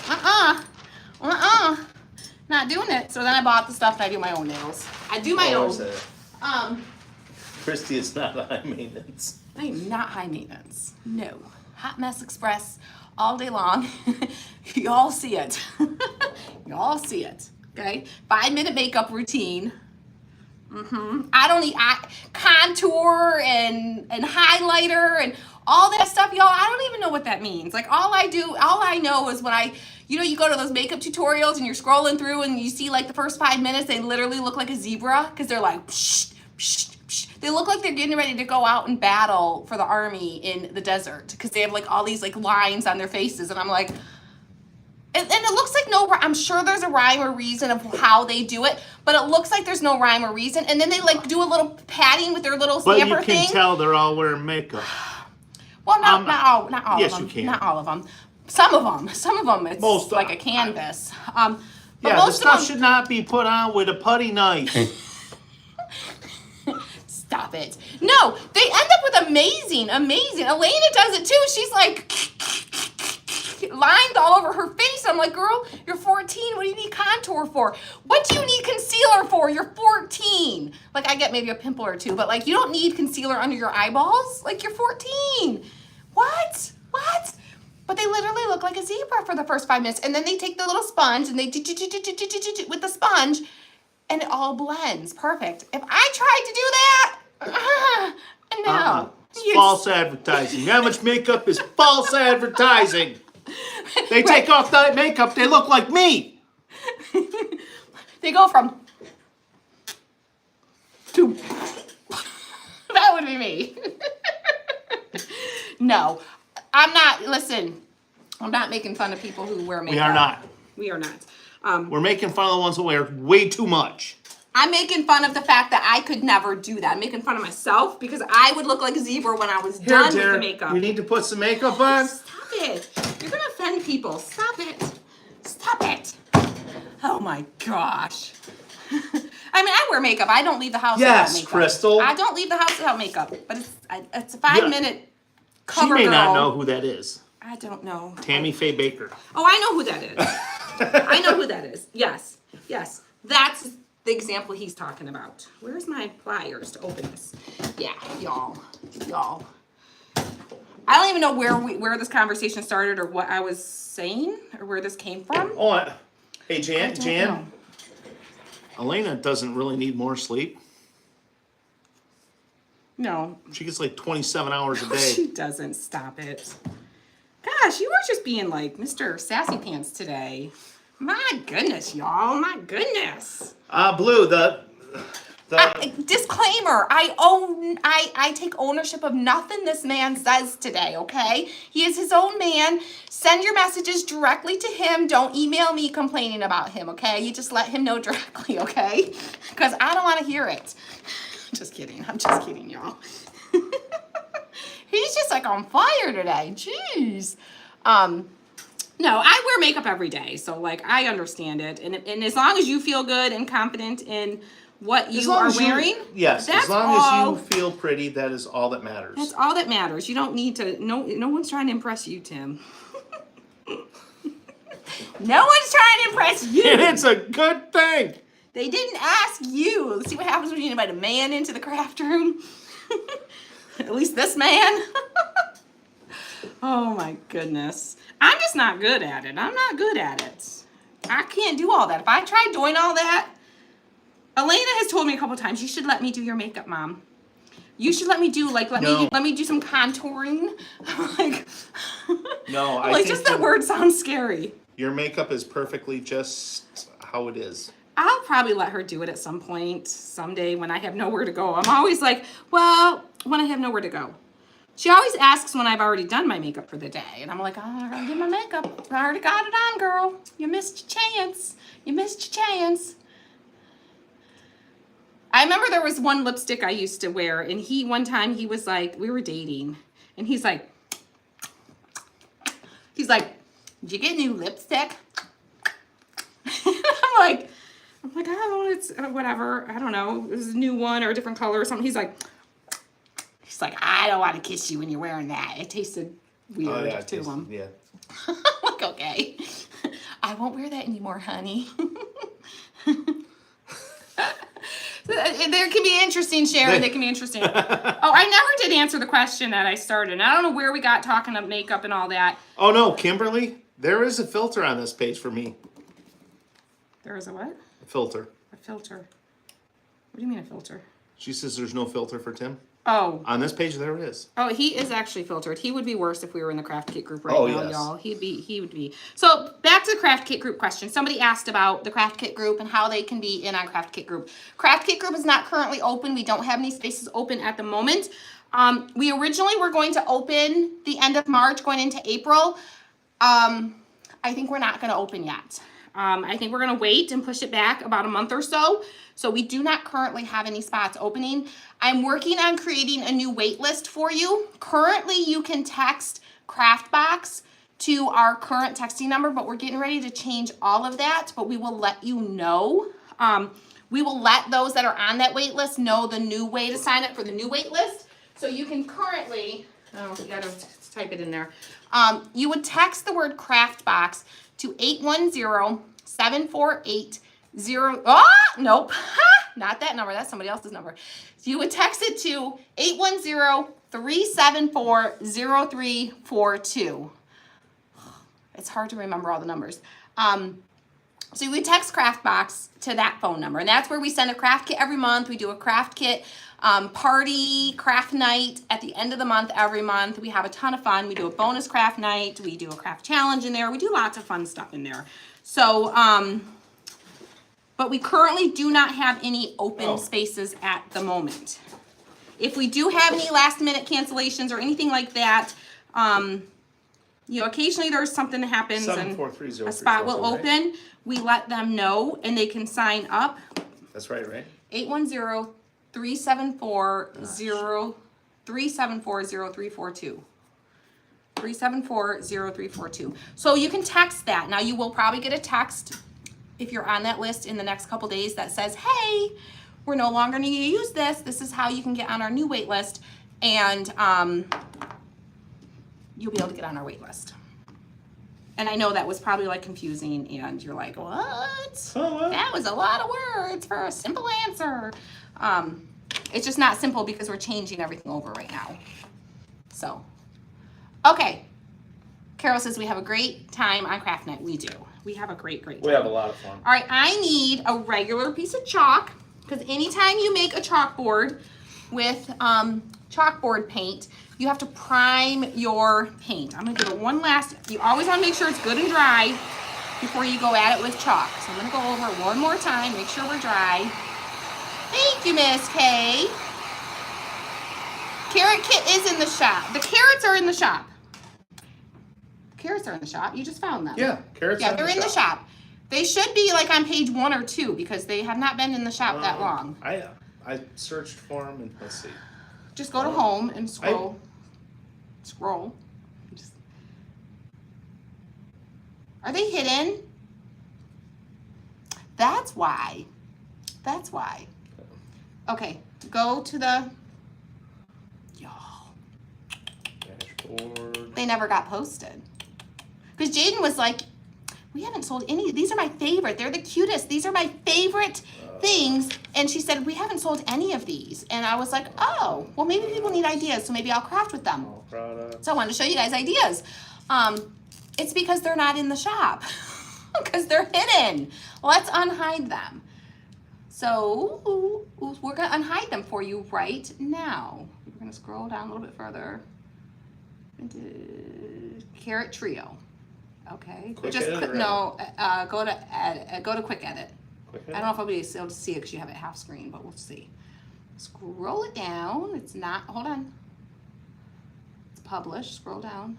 not doing it. So then I bought the stuff, and I do my own nails. I do my own. Christy is not high maintenance. I am not high maintenance. No. Hot Mess Express all day long. Y'all see it. Y'all see it. Okay? 5-minute makeup routine. I don't need contour and highlighter and all that stuff, y'all. I don't even know what that means. Like all I know is when you go to those makeup tutorials and you're scrolling through and you see like the first 5 minutes, they literally look like a zebra because they're like, psh, psh, psh. They look like they're getting ready to go out and battle for the army in the desert because they have like all these like lines on their faces, and I'm like, and it looks like I'm sure there's a rhyme or reason of how they do it, but it looks like there's no rhyme or reason. And then they like do a little padding with their little But stamper you can thing. tell they're all wearing makeup. Well, not all yes, of them. you can. Not all of them. Some of them, it's Most like a canvas. But Yeah, most the stuff of them, should not be put on with a putty knife. Stop it. No, they end up with amazing. Elena does it too. She's like lines all over her face face. I'm like, girl, you're 14. What do you need contour for? What do you need concealer for? You're 14. Like, I get maybe a pimple or two, but like, you don't need concealer under your eyeballs. Like, you're 14. What? But they literally look like a zebra for the first 5 minutes. And then they take the little sponge and they with the sponge and it all blends. Perfect. If I tried to do that, no. It's false advertising. That much makeup is false advertising. They take off that makeup, they look like me. They go from to that would be me. No, I'm not. Listen, I'm not making fun of people who wear makeup. We are not. We are not. We're making fun of the ones who wear way too much. I'm making fun of the fact that I could never do that. I'm making fun of myself because I would look like a zebra when I was done with the makeup. You need to put some makeup on. Stop it. You're going to offend people. Stop it. Stop it. Oh my gosh. I mean, I wear makeup. I don't leave the house without makeup. Yes, Crystal. I don't leave the house without makeup. But it's a 5-minute cover She may girl. not know who that is. I don't know. Tammy Faye Baker. Oh, I know who that is. I know who that is. Yes. That's the example he's talking about. Where's my pliers to open this? Yeah, y'all. I don't even know where this conversation started or what I was saying or where this came from. Oh, hey, Jan. I don't know. Elena doesn't really need more sleep. No. She gets like 27 hours a No, day. she doesn't. Stop it. Gosh, you were just being like Mr. Sassy Pants today. My goodness, y'all. My goodness. Blue, the Disclaimer, I take ownership of nothing this man says today, okay? He is his own man. Send your messages directly to him. Don't email me complaining about him, okay? You just let him know directly, okay? Because I don't want to hear it. Just kidding. I'm just kidding, y'all. He's just like on fire today. Jeez. No, I wear makeup every day, so like I understand it. And as long as you feel good and confident in what you are wearing, yes, that's as long all, as you feel pretty, that is all that matters. that's all that matters. You don't need to. No one's trying to impress you, Tim. No one's trying to impress you. And it's a good thing. They didn't ask you. Let's see what happens when you invite a man into the craft room. At least this man. Oh my goodness. I'm just not good at it. I'm not good at it. I can't do all that. If I tried doing all that, Elena has told me a couple times, you should let me do your makeup, Mom. You should let me do let me do some contouring. Like, No, I like think just that word sounds scary. Your makeup is perfectly just how it is. I'll probably let her do it at some point, someday when I have nowhere to go. I'm always like, well, when I have nowhere to go. She always asks when I've already done my makeup for the day. And I'm like, oh, I already did my makeup. I already got it on, girl. You missed your chance. You missed your chance. I remember there was one lipstick I used to wear. And one time he was like, we were dating. And he's like, did you get new lipstick? I'm like, oh, it's whatever. I don't know. It was a new one or a different color or something. He's like, I don't want to kiss you when you're wearing that. It tasted weird to him. Yeah. I'm like, okay. I won't wear that anymore, honey. There can be interesting, Sharon. They can be interesting. Oh, I never did answer the question that I started. I don't know where we got talking of makeup and all that. Oh, no, Kimberly, there is a filter on this page for me. There is a what? A filter. A filter. What do you mean a filter? She says there's no filter for Tim. Oh. On this page, there is. Oh, he is actually filtered. He would be worse if we were in the Craft Kit group right now, yes. y'all. He would be. So back to the Craft Kit group question. Somebody asked about the Craft Kit group and how they can be in on Craft Kit group. Craft Kit group is not currently open. We don't have any spaces open at the moment. We originally were going to open the end of March, going into April. I think we're not going to open yet. I think we're going to wait and push it back about a month or so. So we do not currently have any spots opening. I'm working on creating a new wait list for you. Currently, you can text CraftBox to our current texting number, but we're getting ready to change all of that, but we will let you know. We will let those that are on that wait list know the new way to sign up for the new wait list. So you can currently, oh, you gotta type it in there. You would text the word CraftBox to 810-748-0. Nope. Not that number. That's somebody else's number. You would text it to 810-374-0342. It's hard to remember all the numbers. So you would text CraftBox to that phone number, and that's where we send a craft kit every month. We do a craft kit party, craft night at the end of the month every month. We have a ton of fun. We do a bonus craft night. We do a craft challenge in there. We do lots of fun stuff in there. So, but we currently do not have any open spaces at the moment. If we do have any last minute cancellations or anything like that, occasionally there's something that happens and a spot will open. We let them know and they can sign up. That's right? 810-374-0342. 374-0342. So you can text that. Now you will probably get a text if you're on that list in the next couple days that says, hey, we're no longer going to use this. This is how you can get on our new wait list. And you'll be able to get on our wait list. And I know that was probably like confusing and you're like, what? Oh, what? That was a lot of words for a simple answer. It's just not simple because we're changing everything over right now. So, okay. Carol says we have a great time on craft night. We do. We have a great time. We have a lot of fun. All right, I need a regular piece of chalk because anytime you make a chalkboard with chalkboard paint, you have to prime your paint. I'm gonna give it one last, you always wanna make sure it's good and dry before you go at it with chalk. So I'm gonna go over it one more time, make sure we're dry. Thank you, Miss Kay. Carrot kit is in the shop. The carrots are in the shop. Carrots are in the shop. You just found them. Yeah, carrots Yeah, they're in the shop. They should be like on page 1 or 2 because they have not been in the shop that long. I searched for them and let's see. Just go to home and scroll. Scroll. Are they hidden? That's why. Okay, go to the. Y'all. Dashboard. They never got posted. Because Jaden was like, we haven't sold any. These are my favorite. They're the cutest. These are my favorite things. And she said, we haven't sold any of these. And I was like, oh, well, maybe people need ideas. So maybe I'll craft with them. So I wanted to show you guys ideas. It's because they're not in the shop. Because they're hidden. Let's unhide them. So we're going to unhide them for you right now. We're going to scroll down a little bit further. Carrot Trio. Okay. Quick Just edit or no. Go to Quick Edit. Quick I don't know if I'll be able to see it because you have it half screen, but we'll see. Scroll it down. It's not. Hold on. It's published. Scroll down.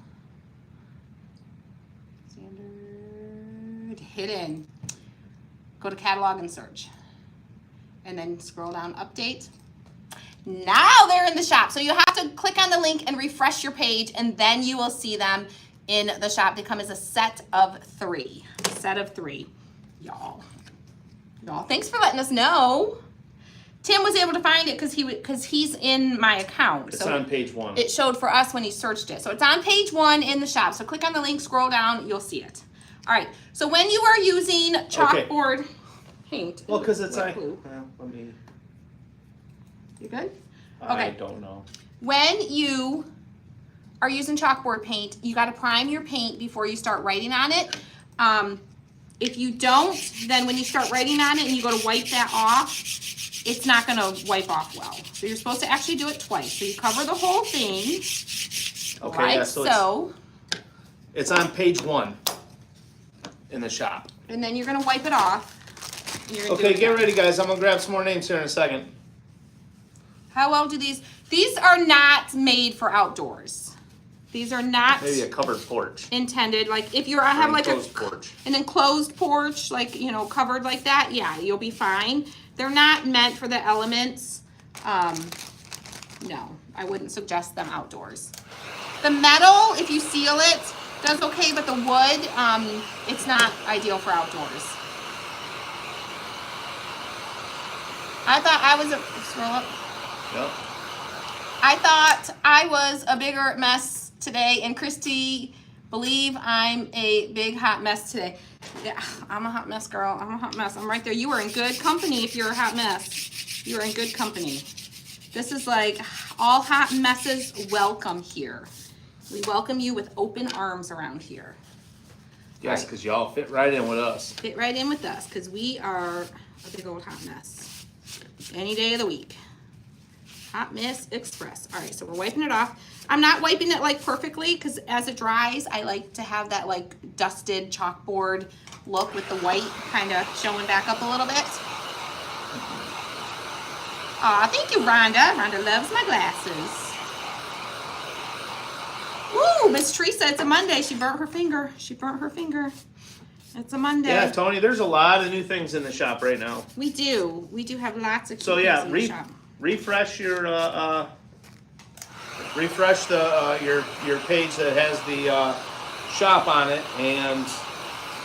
Standard hidden. Go to catalog and search, and then scroll down. Update. Now they're in the shop. So you have to click on the link and refresh your page, and then you will see them in the shop. They come as a set of 3. Y'all, thanks for letting us know. Tim was able to find it because he's in my account. It's so on page 1. It showed for us when he searched it. So it's on page 1 in the shop. So click on the link, scroll down, you'll see it. All right. So when you are using chalkboard paint. Well, because it's let me. You good? I Okay. don't know. When you are using chalkboard paint, you got to prime your paint before you start writing on it. If you don't, then when you start writing on it and you go to wipe that off, it's not going to wipe off well. So you're supposed to actually do it twice. So you cover the whole thing, Okay, like yeah, so so, it's on page 1 in the shop. and then you're going to wipe it off. And you're gonna do Okay, it get again. ready, guys. I'm gonna grab some more names here in a second. How well do these are not made for outdoors. These are not Maybe a covered porch. intended, like if you're, I have like Enclosed porch. an enclosed porch, like, covered like that, yeah, you'll be fine. They're not meant for the elements. No, I wouldn't suggest them outdoors. The metal, if you seal it, does okay, but the wood, it's not ideal for outdoors. I thought I was scroll up. Yep. I thought I was a bigger mess today, and Christy believe I'm a big hot mess today. Yeah, I'm a hot mess, girl. I'm a hot mess. I'm right there. You are in good company if you're a hot mess. You are in good company. This is like all hot messes welcome here. We welcome you with open arms around here. Yes, because y'all fit right in with us. Fit right in with us because we are a big old hot mess. Any day of the week. Hot Mess Express. All right, so we're wiping it off. I'm not wiping it like perfectly because as it dries, I like to have that like dusted chalkboard look with the white kind of showing back up a little bit. Aw, thank you, Rhonda. Rhonda loves my glasses. Woo, Miss Teresa, it's a Monday. She burnt her finger. She burnt her finger. It's a Monday. Yeah, Tony, there's a lot of new things in the shop right now. We do. We do have lots of cute So yeah, things in the shop. refresh your refresh the your page that has the shop on it, and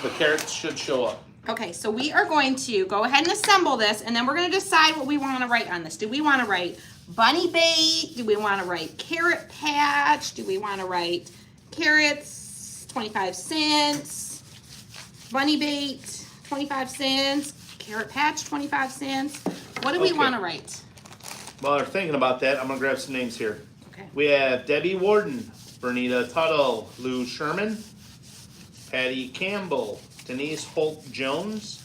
the carrots should show up. Okay, so we are going to go ahead and assemble this, and then we're going to decide what we want to write on this. Do we want to write bunny bait? Do we want to write carrot patch? Do we want to write carrots 25 cents? Bunny bait 25 cents? Carrot patch 25 cents? What do we want to write? While we're thinking about that, I'm going to grab some names here. Okay. We have Debbie Warden, Bernita Tuttle, Lou Sherman, Patty Campbell, Denise Holt-Jones,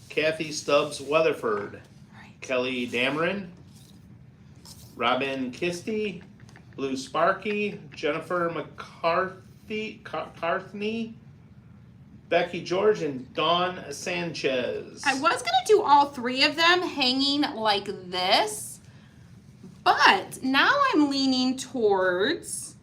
Kathy Stubbs Weatherford, Right. Kelly Dameron, Robin Kisty, Blue Sparky, Jennifer McCartney, Becky George, and Dawn Sanchez. I was going to do all three of them hanging like this, but now I'm leaning towards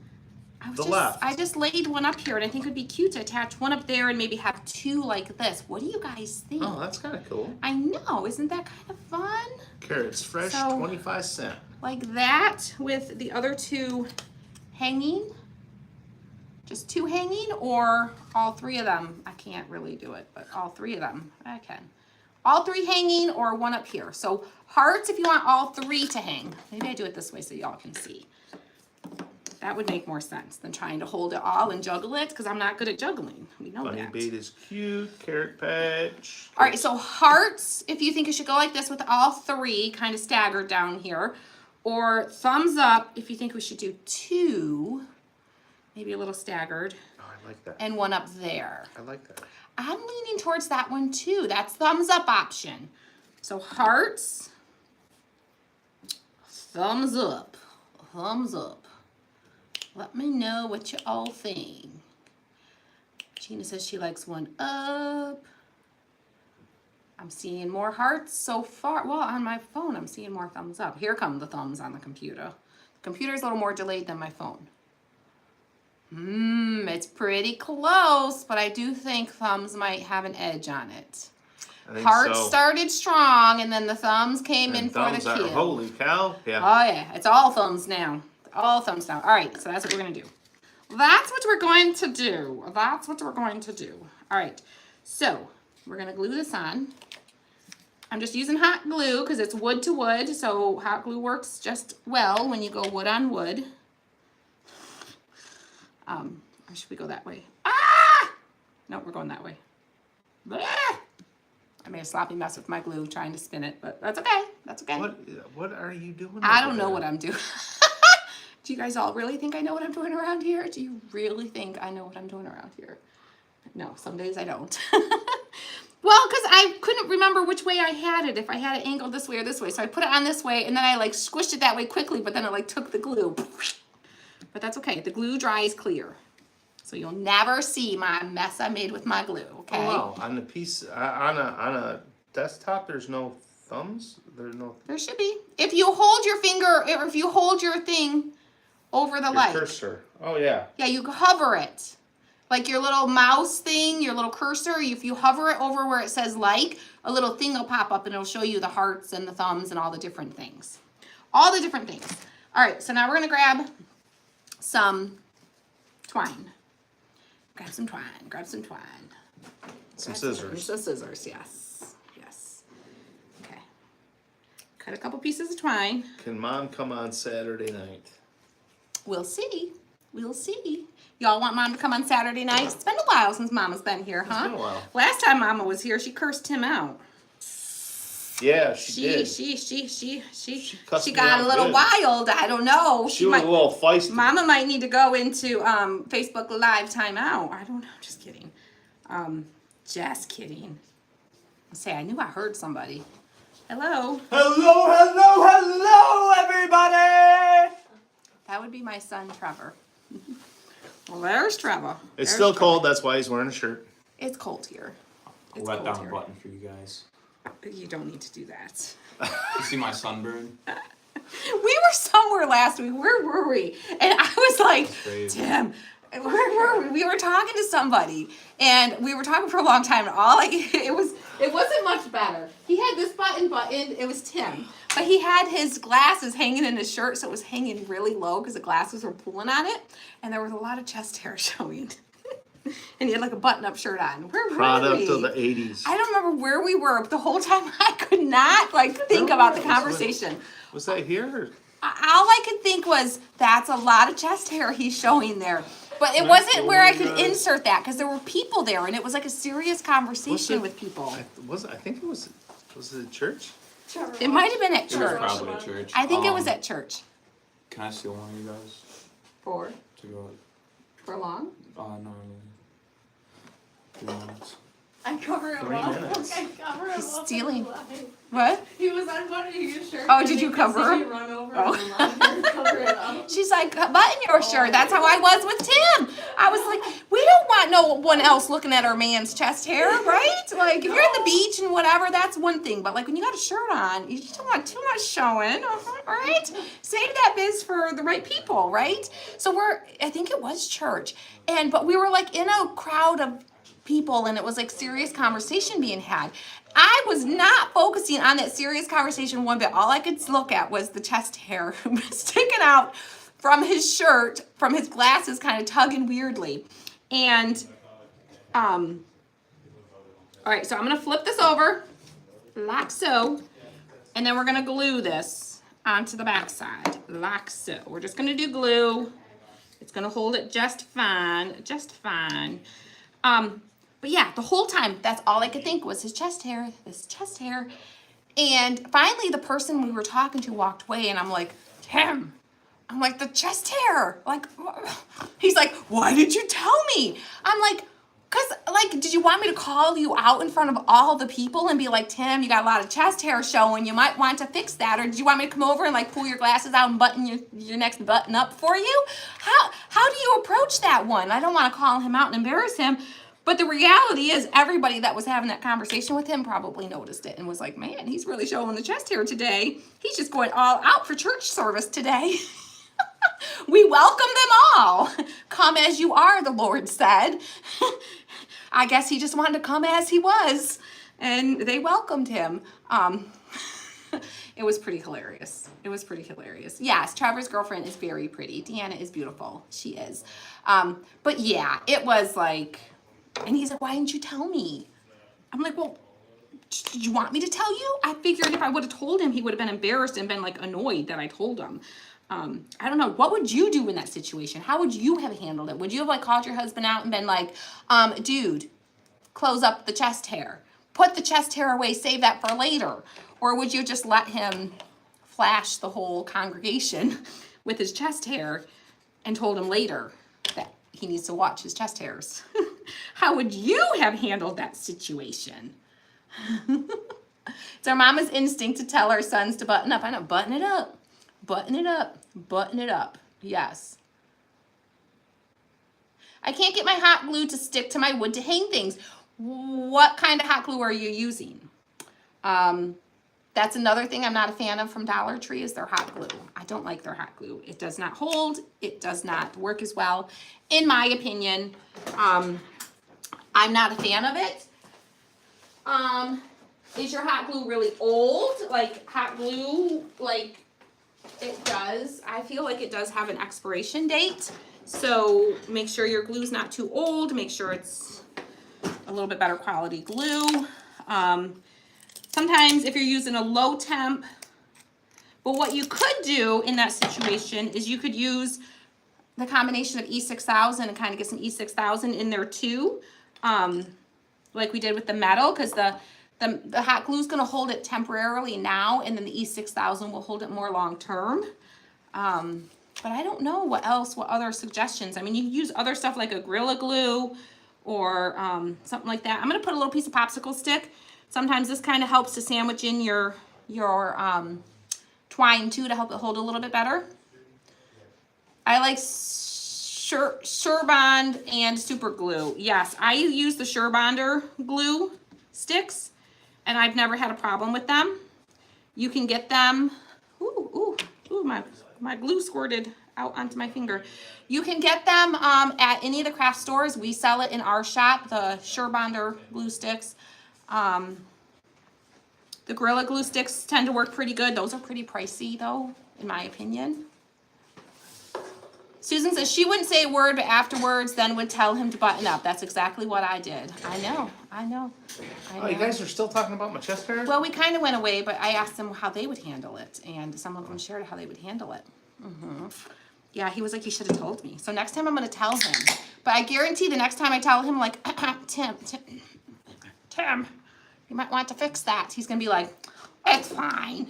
left. I just laid one up here, and I think it would be cute to attach one up there and maybe have two like this. What do you guys think? Oh, that's kind of cool. I know, isn't that kind of fun? Carrots fresh, So- 25 cents. Like that with the other two hanging? Just two hanging, or all three of them? I can't really do it, but all three of them, I can. All three hanging or one up here. So hearts if you want all three to hang. Maybe I do it this way so y'all can see. That would make more sense than trying to hold it all and juggle it, because I'm not good at juggling. We know Bunny that. bait is cute. Carrot patch. All right, so hearts, if you think it should go like this with all three kind of staggered down here, or thumbs up if you think we should do two, maybe a little staggered, Oh, I like that. and one up there. I like that. I'm leaning towards that one too. That's thumbs up option. So hearts, thumbs up, thumbs up. Let me know what you all think. Gina says she likes one up. I'm seeing more hearts so far. Well, on my phone, I'm seeing more thumbs up. Here come the thumbs on the computer. The computer's a little more delayed than my phone. It's pretty close, but I do think thumbs might have an edge on it. I think Hearts so. started strong, and then the thumbs came in And for the thumbs are, kill. holy cow. Yeah. Oh yeah, it's all thumbs now. All thumbs now. All right, so that's what we're gonna do. That's what we're going to do. That's what we're going to do. All right, so we're gonna glue this on. I'm just using hot glue because it's wood to wood, so hot glue works just well when you go wood on wood. Or should we go that way? Ah! No, we're going that way. Blah! I made a sloppy mess with my glue trying to spin it, but that's okay. That's okay. What are you doing? I over don't know there? what I'm doing. Do you guys all really think I know what I'm doing around here? Do you really think I know what I'm doing around here? No, some days I don't. Well, because I couldn't remember which way I had it, if I had it angled this way or this way. So I put it on this way, and then I like squished it that way quickly, but then it like took the glue. But that's okay. The glue dries clear. So you'll never see my mess I made with my glue, okay? Oh, wow. On the piece, on a desktop, there's no thumbs? There's no... There should be. If you hold your finger, or if you hold your thing over the Your light. cursor. Oh, yeah. Yeah, you hover it. Like your little mouse thing, your little cursor, if you hover it over where it says like, a little thing will pop up and it'll show you the hearts and the thumbs and all the different things. All the different things. All right, so now we're gonna grab some twine. Grab some twine, grab some twine. Some Grab scissors. Some scissors, yes, yes. Okay. Cut a couple pieces of twine. Can Mom come on Saturday night? We'll see. We'll see. Y'all want Mom to come on Saturday night? It's been a while since Mama's been here, huh? been a while. Last time Mama was here, she cursed him out. Yeah, she did. She cussed me got out a little good. wild. I don't know. She was a little feisty. Mama might need to go into Facebook Live timeout. I don't know. Just kidding. Just kidding. Say, I knew I heard somebody. Hello. Hello, everybody! That would be my son, Trevor. Well, there's Trevor. It's There's still Trevor. cold, that's why he's wearing a shirt. It's cold here. I'll It's let cold down a here. button for you guys. You don't need to do that. You see my sunburn? We were somewhere last week. Where were we? And I was like, Crazy. Tim, where were we? We were talking to somebody, and we were talking for a long time. And it wasn't much better. He had this buttoned. It was Tim, but he had his glasses hanging in his shirt, so it was hanging really low because the glasses were pulling on it, and there was a lot of chest hair showing. And he had like a button-up shirt on. Where were Product we? of the 80s. I don't remember where we were, but the whole time I could not think about the conversation. Was that here? Or? All I could think was, that's a lot of chest hair he's showing there. But it wasn't where I could insert that, because there were people there, and it was like a serious conversation with people. I think it was it at church? It might have been at It was church. probably at church. I think it was at church. Can I steal one of you guys to go? For long? No. 3 minutes. I cover him 3 up. minutes. I cover him He's up. stealing. What? He was unbuttoning his shirt. Oh, and did you could cover see him? me run over Oh. and run and cover it up. She's like, button your shirt. That's how I was with Tim. I was like, we don't want no one else looking at our man's chest hair, right? Like, if you're at the beach and whatever, that's one thing. But like when you got a shirt on, you just don't want too much showing, right? Save that biz for the right people, right? So I think it was church, but we were like in a crowd of people, and it was like serious conversation being had. I was not focusing on that serious conversation one bit. All I could look at was the chest hair sticking out from his shirt, from his glasses kind of tugging weirdly. And, all right, so I'm gonna flip this over, like so, and then we're gonna glue this onto the back side, like so. We're just gonna do glue. It's gonna hold it just fine, just fine. But yeah, the whole time, that's all I could think was his chest hair, this chest hair. And finally, the person we were talking to walked away, and I'm like, Tim, I'm like, the chest hair. Like, he's like, why did you tell me? I'm like, did you want me to call you out in front of all the people and be like, Tim, you got a lot of chest hair showing. You might want to fix that. Or did you want me to come over and like pull your glasses out and button your next button up for you? How do you approach that one? I don't want to call him out and embarrass him. But the reality is everybody that was having that conversation with him probably noticed it and was like, man, he's really showing the chest hair today. He's just going all out for church service today. We welcome them all. Come as you are, the Lord said. I guess he just wanted to come as he was, and they welcomed him. It was pretty hilarious. It was pretty hilarious. Yes, Trevor's girlfriend is very pretty. Deanna is beautiful. She is. But yeah, it was like, and he's like, why didn't you tell me? I'm like, well, did you want me to tell you? I figured if I would have told him, he would have been embarrassed and been like annoyed that I told him. I don't know. What would you do in that situation? How would you have handled it? Would you have like called your husband out and been like, dude, close up the chest hair, put the chest hair away, save that for later? Or would you just let him flash the whole congregation with his chest hair and told him later that he needs to watch his chest hairs? How would you have handled that situation? It's our mama's instinct to tell our sons to button up. I know, button it up, button it up, button it up. Yes. I can't get my hot glue to stick to my wood to hang things. What kind of hot glue are you using? That's another thing I'm not a fan of from Dollar Tree is their hot glue. I don't like their hot glue. It does not hold. It does not work as well. In my opinion, I'm not a fan of it. Is your hot glue really old? Like hot glue, like it does. I feel like it does have an expiration date. So make sure your glue's not too old. Make sure it's a little bit better quality glue. Sometimes if you're using a low temp, but what you could do in that situation is you could use the combination of E6000 and kind of get some E6000 in there too, like we did with the metal, because the hot glue is going to hold it temporarily now, and then the E6000 will hold it more long term. But I don't know what other suggestions. I mean, you can use other stuff like a Gorilla Glue or something like that. I'm going to put a little piece of popsicle stick. Sometimes this kind of helps to sandwich in your twine too, to help it hold a little bit better. I like Surebond and Super Glue. Yes, I use the Surebonder glue sticks, and I've never had a problem with them. You can get them. Ooh, my glue squirted out onto my finger. You can get them at any of the craft stores. We sell it in our shop, the Surebonder glue sticks. The Gorilla Glue sticks tend to work pretty good. Those are pretty pricey though, in my opinion. Susan says she wouldn't say a word, but afterwards then would tell him to button up. That's exactly what I did. I know. Oh, you guys are still talking about my chest hair? Well, we kind of went away, but I asked them how they would handle it, and some of them shared how they would handle it. Yeah, he was like, you should have told me. So next time I'm going to tell him. But I guarantee the next time I tell him, like, Tim, you might want to fix that. He's going to be like, it's fine.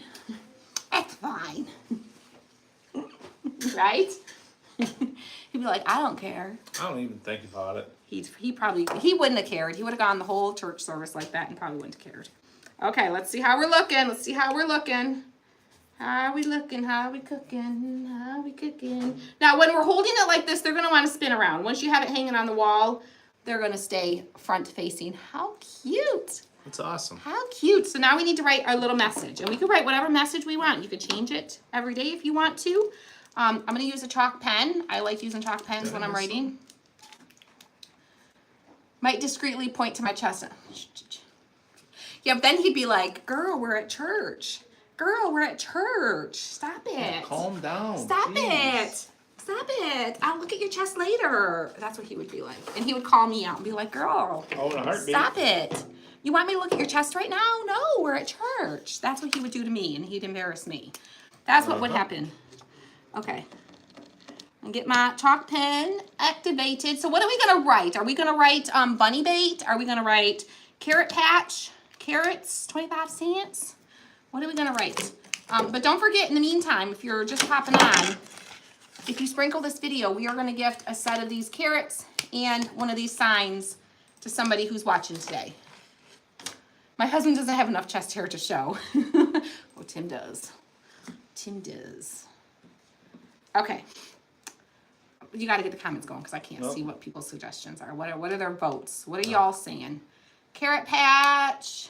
It's fine. Right? He'd be like, I don't care. I don't even think about it. He wouldn't have cared. He would have gone the whole church service like that and probably wouldn't have cared. Okay, let's see how we're looking. How are we looking? How are we cooking? Now, when we're holding it like this, they're going to want to spin around. Once you have it hanging on the wall, they're going to stay front facing. How cute. It's awesome. How cute. So now we need to write our little message. And we can write whatever message we want. You could change it every day if you want to. I'm going to use a chalk pen. I like using chalk pens when I'm writing. Might discreetly point to my chest. Yeah, but then he'd be like, girl, we're at church. Stop it. Calm down. Stop it. I'll look at your chest later. That's what he would be like. And he would call me out and be like, girl, Oh, in a heartbeat. stop it. You want me to look at your chest right now? No, we're at church. That's what he would do to me, and he'd embarrass me. That's what would happen. Okay. And get my chalk pen activated. So what are we going to write? Are we going to write bunny bait? Are we going to write carrot patch? Carrots, 25 cents? What are we going to write? But don't forget, in the meantime, if you're just popping on, if you sprinkle this video, we are going to gift a set of these carrots and one of these signs to somebody who's watching today. My husband doesn't have enough chest hair to show. Oh, Tim does. Okay. You got to get the comments going because I can't see what people's suggestions are. What are their votes? What are y'all saying? Carrot patch.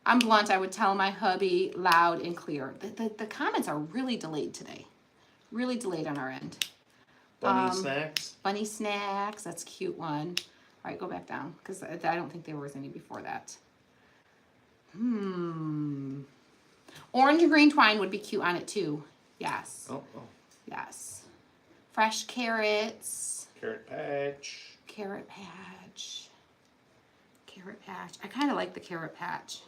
I'm blunt. I would tell my hubby loud and clear. The comments are really delayed today. Really delayed on our end. Bunny snacks. Bunny snacks. That's a cute one. All right, go back down because I don't think there was any before that. Orange and green twine would be cute on it too. Yes. Oh. Yes. Fresh carrots. Carrot patch. I kind of like the carrot patch.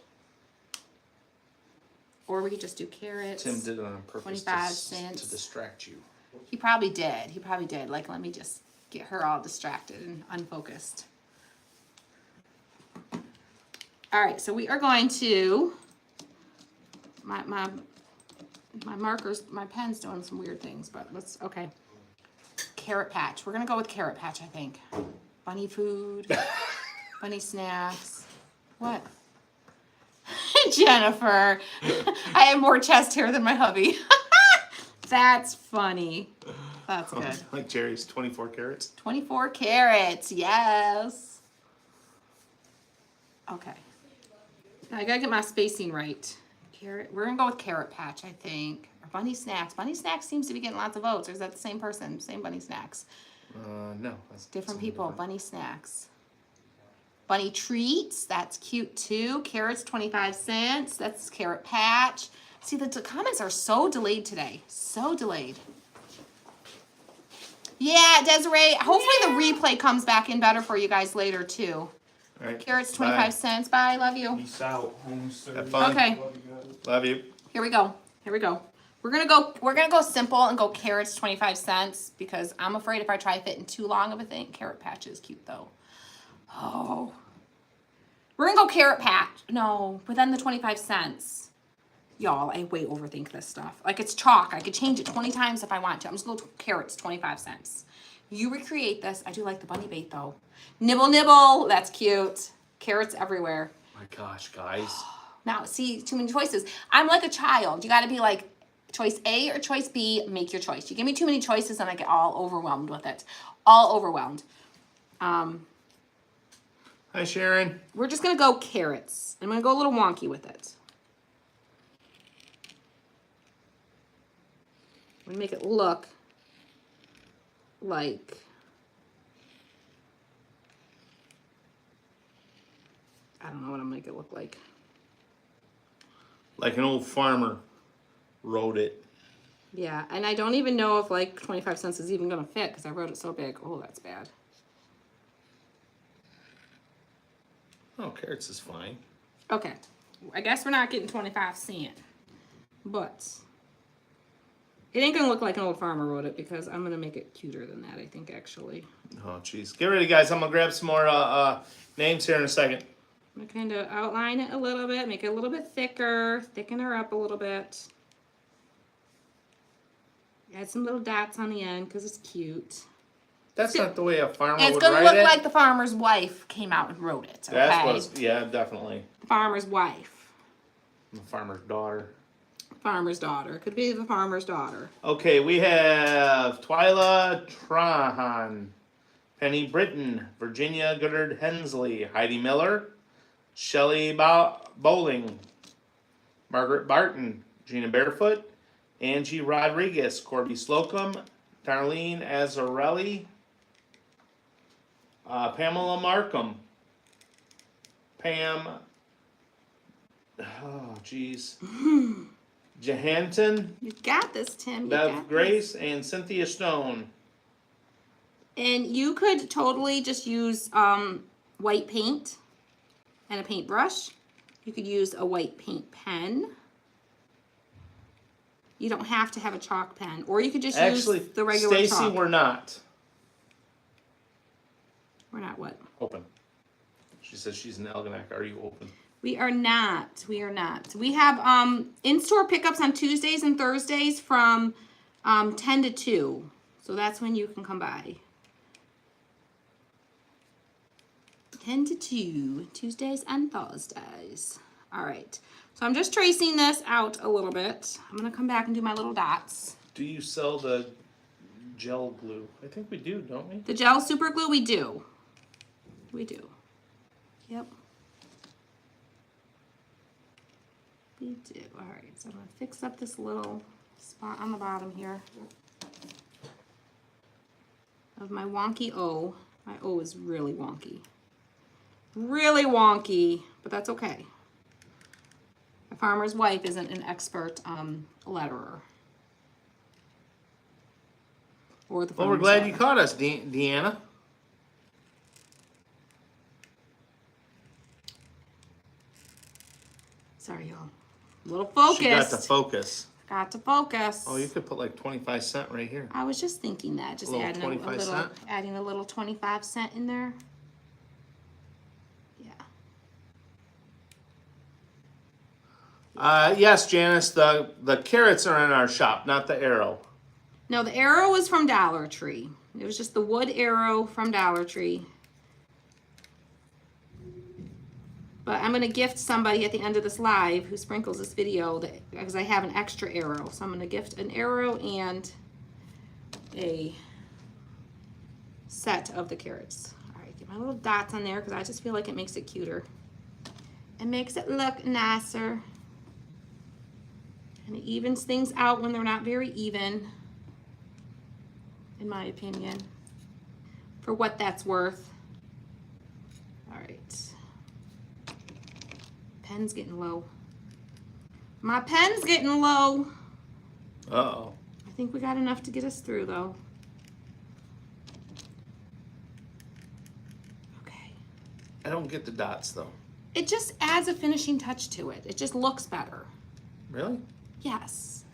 Or we could just do carrots. Tim did it on purpose 25 cents. to distract you. He probably did. Like, let me just get her all distracted and unfocused. All right, so we are going to, my markers, my pen's doing some weird things, but okay. Carrot patch. We're going to go with carrot patch, I think. Bunny food. Bunny snacks. What? Jennifer. I have more chest hair than my hubby. That's funny. That's good. Like Jerry's 24 carats. 24 carats. Yes. Okay. Now I gotta get my spacing right. Carrot. We're gonna go with carrot patch, I think. Or bunny snacks. Bunny snacks seems to be getting lots of votes. Or is that the same person? Same bunny snacks. No. That's Different people. Bunny snacks. Bunny treats. That's cute too. Carrots, 25 cents. That's carrot patch. See, the comments are so delayed today. So delayed. Yeah, Desiree. Hopefully the replay comes back in better for you guys later too. All right. Carrots, 25 cents. Bye. Love you. Peace out, home Have fun. Okay. Love you. Here we go. We're We're gonna go simple and go carrots 25 cents because I'm afraid if I try fitting too long of a thing, carrot patch is cute though. Oh. We're gonna go carrot patch. No, within the 25 cents. Y'all, I way overthink this stuff. Like it's chalk. I could change it 20 times if I want to. I'm just gonna go carrots 25 cents. You recreate this. I do like the bunny bait though. Nibble, nibble. That's cute. Carrots everywhere. My gosh, guys. Now, see, too many choices. I'm like a child. You gotta be like, choice A or choice B, make your choice. You give me too many choices and I get all overwhelmed with it. All overwhelmed. Hi, Sharon. We're just gonna go carrots. I'm gonna go a little wonky with it. I'm gonna make it look like I don't know what I'm gonna make it look like. Like an old farmer wrote it. Yeah, and I don't even know if like 25 cents is even gonna fit because I wrote it so big. Oh, that's bad. Oh, carrots is fine. Okay, I guess we're not getting 25 cents, but it ain't gonna look like an old farmer wrote it because I'm gonna make it cuter than that, I think, actually. Oh, jeez. Get ready, guys. I'm gonna grab some more names here in a second. I'm gonna kind of outline it a little bit, make it a little bit thicker, thicken her up a little bit. Add some little dots on the end because it's cute. That's not the way a farmer And it's would gonna write look it. like the farmer's wife came out and wrote it, okay? That's what's, yeah, definitely. The farmer's wife. The farmer's daughter. Farmer's daughter. Could be the farmer's daughter. Okay, we have Twyla Trahan, Penny Britton, Virginia Goddard Hensley, Heidi Miller, Shelley Bowling, Margaret Barton, Gina Barefoot, Angie Rodriguez, Corby Slocum, Darlene Azzarelli, Pamela Markham, Pam, oh jeez, Jahanton, You got this, Tim. You Bev got Grace, and Cynthia Stone. And you could totally just use white paint and a paintbrush. You could use a white paint pen. You don't have to have a chalk pen, or you could just Actually, use the regular Stacy, chalk. we're not. We're not what? Open. She says she's in Elginak. Are you open? We are not. We are not. We have in-store pickups on Tuesdays and Thursdays from 10 to 2. So that's when you can come by. 10 to 2, Tuesdays and Thursdays. All right. So I'm just tracing this out a little bit. I'm going to come back and do my little dots. Do you sell the gel glue? I think we do, don't we? The gel super glue, we do. We do. Yep. We do. All right. So I'm going to fix up this little spot on the bottom here of my wonky O. My O is really wonky. Really wonky, but that's okay. A farmer's wife isn't an expert letterer. Or the Well, we're farmer's glad daughter. you caught us, Deanna. Sorry, y'all. A little focused. She got to focus. Got to focus. Oh, you could put like 25 cent right here. I was just thinking that, just A little adding 25 little, cent? adding a little 25 cent in there. Yeah. Yes, Janice, the carrots are in our shop, not the arrow. No, the arrow was from Dollar Tree. It was just the wood arrow from Dollar Tree. But I'm going to gift somebody at the end of this live who sprinkles this video because I have an extra arrow. So I'm going to gift an arrow and a set of the carrots. All right, get my little dots on there because I just feel like it makes it cuter. It makes it look nicer. And it evens things out when they're not very even, in my opinion, for what that's worth. All right. Pen's getting low. My pen's getting low. Uh-oh. I think we got enough to get us through, though. Okay. I don't get the dots, though. It just adds a finishing touch to it. It just looks better. Really? Yes.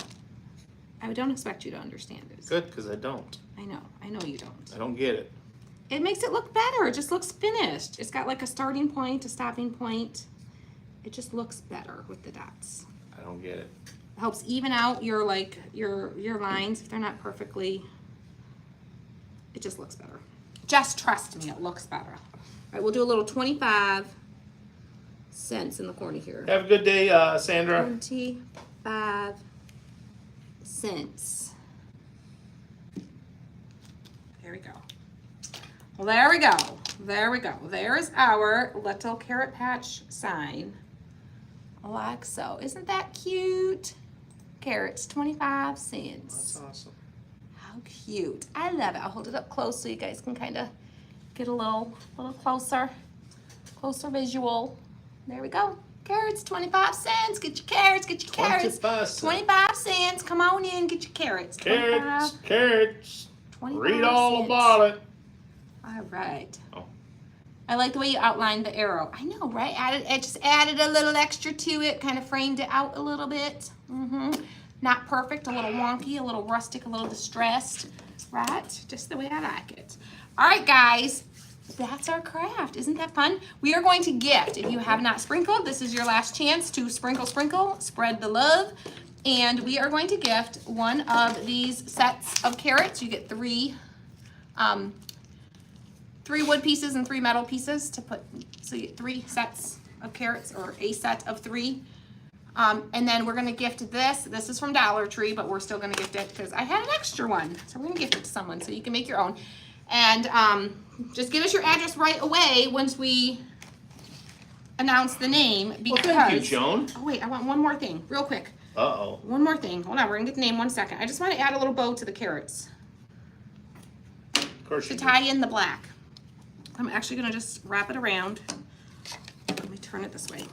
I don't expect you to understand it. Good, because I don't. I know you don't. I don't get it. It makes it look better. It just looks finished. It's got like a starting point, a stopping point. It just looks better with the dots. I don't get it. It helps even out your your lines if they're not perfectly. It just looks better. Just trust me, it looks better. All right, we'll do a little 25 cents in the corner here. Have a good day, Sandra. 25 cents. There we go. Well, there we go. There we go. There's our little carrot patch sign. Like so. Isn't that cute? Carrots, 25 cents. That's awesome. How cute. I love it. I'll hold it up close so you guys can kind of get a little closer visual. There we go. Carrots, 25 cents. Get your carrots, get your carrots. 25 cents. 25 cents. Come on in, get your carrots. Carrots, carrots. 25 Read all cents. about it. All right. Oh. I like the way you outlined the arrow. I know, right? I just added a little extra to it, kind of framed it out a little bit. Not perfect, a little wonky, a little rustic, a little distressed, right? Just the way I like it. All right, guys, that's our craft. Isn't that fun? We are going to gift. If you have not sprinkled, this is your last chance to sprinkle, spread the love. And we are going to gift one of these sets of carrots. You get three wood pieces and 3 metal pieces to put, so you get 3 sets of carrots, or a set of 3. And then we're gonna gift this. This is from Dollar Tree, but we're still gonna gift it because I had an extra one. So we're gonna gift it to someone so you can make your own. And just give us your address right away once we announce the name, because. Well, thank you, Joan. Oh wait, I want one more thing, real quick. Uh-oh. One more thing. Hold on, we're gonna get the name 1 second. I just want to add a little bow to the carrots Of course to you tie in the black. I'm actually gonna just wrap it around. Let me turn it this way.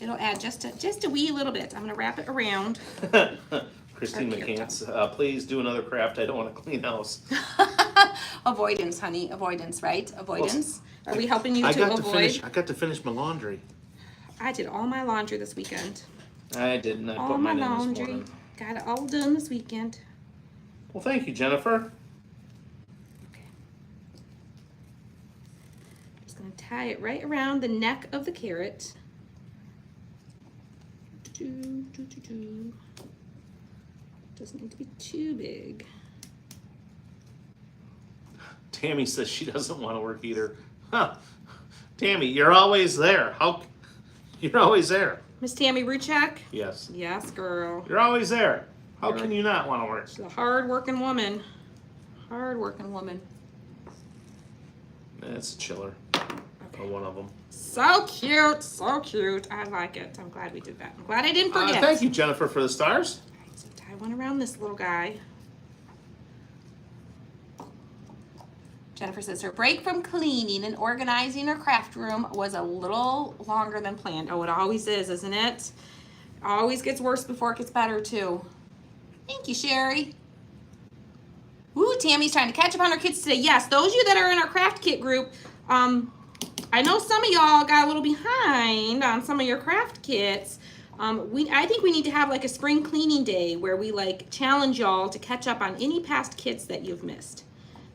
It'll add just a wee little bit. I'm gonna wrap it around. do. Christine Right here, McCants, please do another craft. I don't want to clean house. Avoidance, honey. Avoidance, right? Avoidance. Are we helping you to avoid? I got to finish my laundry. I did all my laundry this weekend. I didn't. I All put my mine in this laundry. morning. Got it all done this weekend. Well, thank you, Jennifer. Okay. Just gonna tie it right around the neck of the carrot. Doesn't need to be too big. Tammy says she doesn't want to work either. Huh. Tammy, you're always there. You're always there. Miss Tammy Ruchak? Yes. Yes, girl. You're always there. How You're- can you not want to work? She's a hard-working woman. Hard-working woman. It's a chiller. Okay. Or one of them. So cute, so cute. I like it. I'm glad we did that. I'm glad I didn't forget. Thank you, Jennifer, for the stars. All right, so tie one around this little guy. Jennifer says her break from cleaning and organizing her craft room was a little longer than planned. Oh, it always is, isn't it? Always gets worse before it gets better, too. Thank you, Sherry. Woo, Tammy's trying to catch up on her kids today. Yes, those of you that are in our craft kit group, I know some of y'all got a little behind on some of your craft kits. I think we need to have like a spring cleaning day where we like challenge y'all to catch up on any past kits that you've missed.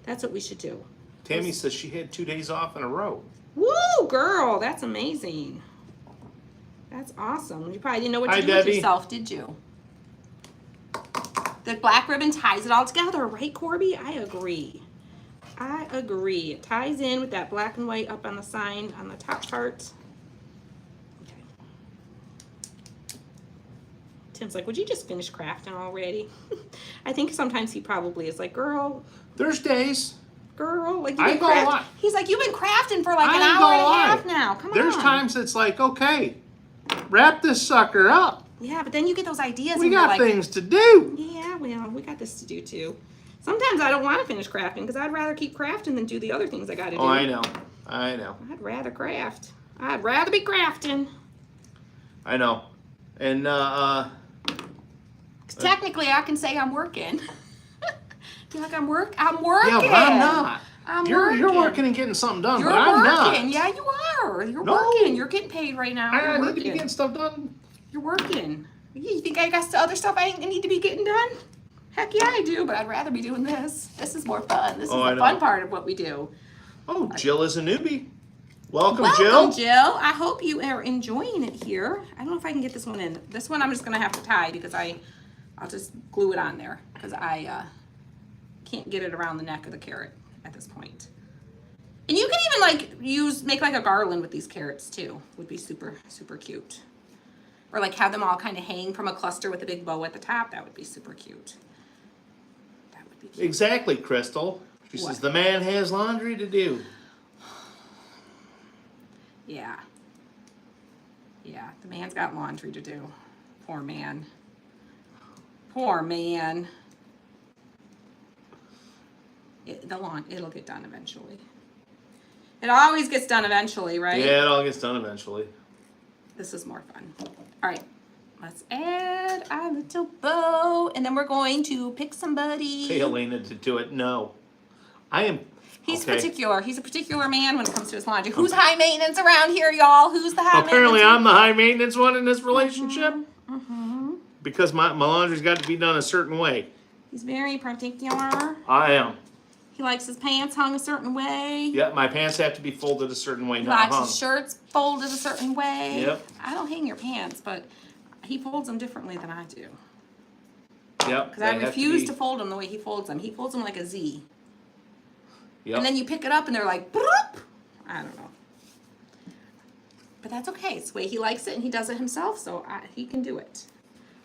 That's what we should do. Tammy says she had 2 days off in a row. Woo, girl, that's amazing. That's awesome. You probably didn't know what to Hi, do with Debbie. yourself, did you? The black ribbon ties it all together, right, Corby? I agree. I agree. It ties in with that black and white up on the sign on the top part. Okay. Tim's like, would you just finish crafting already? I think sometimes he probably is like, girl, There's days. like I you've go been a lot. crafting. He's like, you've been crafting for like an I hour go and a on. half now. Come on. There's times it's like, okay, wrap this sucker up. Yeah, but then you get those ideas We and you're got like, things to do. yeah, well, we got this to do too. Sometimes I don't want to finish crafting because I'd rather keep crafting than do the other things I got to do. Oh, I know. I know. I'd rather craft. I'd rather be crafting. I know. And 'Cause technically, I can say I'm working. You're like, I'm working. yeah, but I'm not. You're working and getting something done, You're but I'm working. not. Yeah, you are. You're No. working. You're getting paid right now. I You're need to be getting stuff done. You're working. You think I got other stuff I need to be getting done? Heck yeah, I do, but I'd rather be doing this. This is more fun. This is I the know. fun part of what we do. Oh, Jill is a newbie. Welcome, Welcome, Jill. Jill. I hope you are enjoying it here. I don't know if I can get this one in. This one I'm just gonna have to tie because I'll just glue it on there because I can't get it around the neck of the carrot at this point. And you can even like make like a garland with these carrots too. Would be super, super cute. Or like have them all kind of hang from a cluster with a big bow at the top. That would be super cute. That would be cute. Exactly, Crystal. She What? says the man has laundry to do. Yeah. Yeah, the man's got laundry to do. Poor man. Poor man. It'll get done eventually. It always gets done eventually, right? Yeah, it all gets done eventually. This is more fun. All right, let's add our little bow, and then we're going to pick somebody. Hey, Elena, to do it. No. I am. He's okay. particular. He's a particular man when it comes to his laundry. Who's high maintenance around here, y'all? Who's the high Apparently, maintenance? I'm the high maintenance one in this relationship. Because my laundry's got to be done a certain way. He's very particular. I am. He likes his pants hung a certain way. Yeah, my pants have to be folded a certain way, He not likes hung. his shirts folded a certain way. Yep. I don't hang your pants, but he folds them differently than I do. Yep. Because I they have refuse be- to fold them the way he folds them. He folds them like a Z. Yep. And then you pick it up and they're like, bloop. I don't know. But that's okay. It's the way he likes it and he does it himself, so he can do it.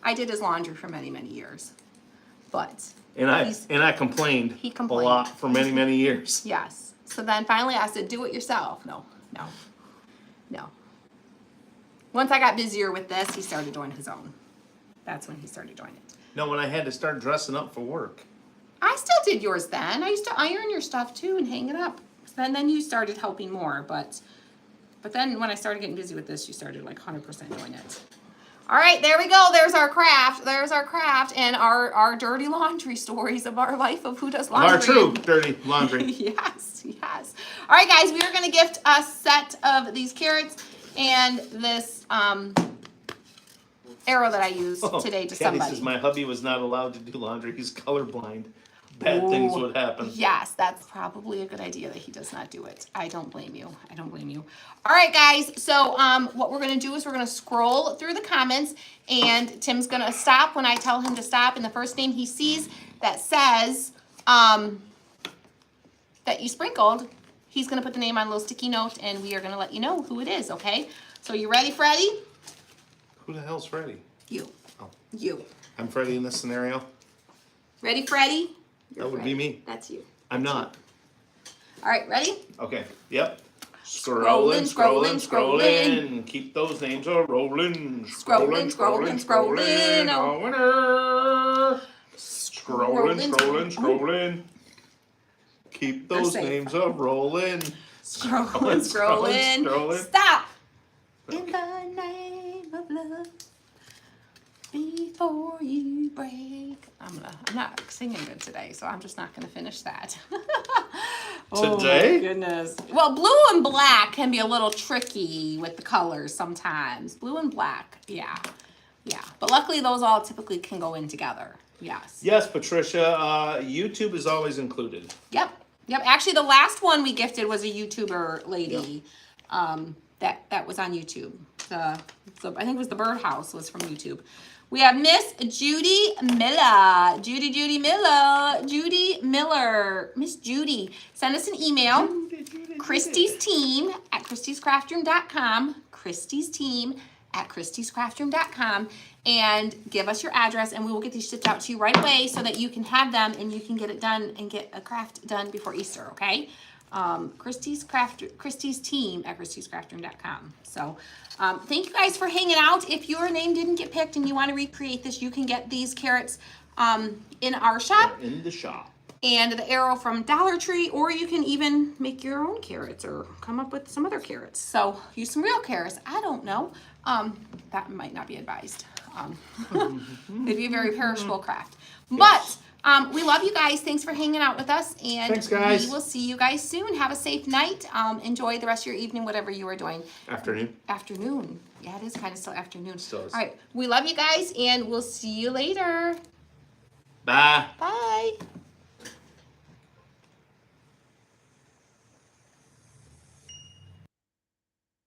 I did his laundry for many, many years. But, And I he's- complained, He complained. a lot for many, many years. yes. So then finally I said, do it yourself. No. Once I got busier with this, he started doing his own. That's when he started doing it. No, when I had to start dressing up for work. I still did yours then. I used to iron your stuff too and hang it up. Then you started helping more, but then when I started getting busy with this, you started like 100% doing it. All right, there we go. There's our craft. There's our craft and our dirty laundry stories of our life of who does laundry. Our true dirty laundry. Yes. All right, guys, we are going to gift a set of these carrots and this arrow that I used today to Kathy somebody. says my hubby was not allowed to do laundry. He's colorblind. Bad things would happen. Yes, that's probably a good idea that he does not do it. I don't blame you. All right, guys. So what we're going to do is we're going to scroll through the comments, and Tim's going to stop when I tell him to stop. And the first name he sees that says that you sprinkled, he's going to put the name on a little sticky note, and we are going to let you know who it is, okay? So you ready, Freddie? Who the hell's Freddie? You. Oh. You. I'm Freddie in this scenario. Ready, Freddie? That would be me. That's you. I'm not. All right, ready? Okay. Yep. Scrolling, scrolling. Keep those names a rolling. Scrolling. A winner. Scrolling. Scrolling. Keep those safe. names a rolling. Scrolling. Stop. In the name of love, before you break. I'm not singing good today, so I'm just not gonna finish that. Oh, Today? my goodness. Well, blue and black can be a little tricky with the colors sometimes. Blue and black, yeah. But luckily, those all typically can go in together. Yes. Yes, Patricia. YouTube is always included. Yep. Actually, the last one we gifted was a YouTuber lady. That was on YouTube. I think it was the Birdhouse was from YouTube. We have Miss Judy Miller. Judy Miller. Miss Judy, send us an email. Christy's team at christyscraftroom.com. Christy's team at christyscraftroom.com, and give us your address, and we will get these shipped out to you right away so that you can have them and you can get it done and get a craft done before Easter, okay? Christy's team at christyscraftroom.com. So thank you guys for hanging out. If your name didn't get picked and you want to recreate this, you can get these carrots in our shop. In the shop. And the arrow from Dollar Tree, or you can even make your own carrots or come up with some other carrots. So use some real carrots. I don't know. That might not be advised. It'd be a very perishable craft. But we love you guys. Thanks for hanging out with us. And Thanks, guys. we will see you guys soon. Have a safe night. Enjoy the rest of your evening, whatever you are doing. Afternoon. Yeah, it is kind of still afternoon. Still is. All right. We love you guys, and we'll see you later. Bye. Bye.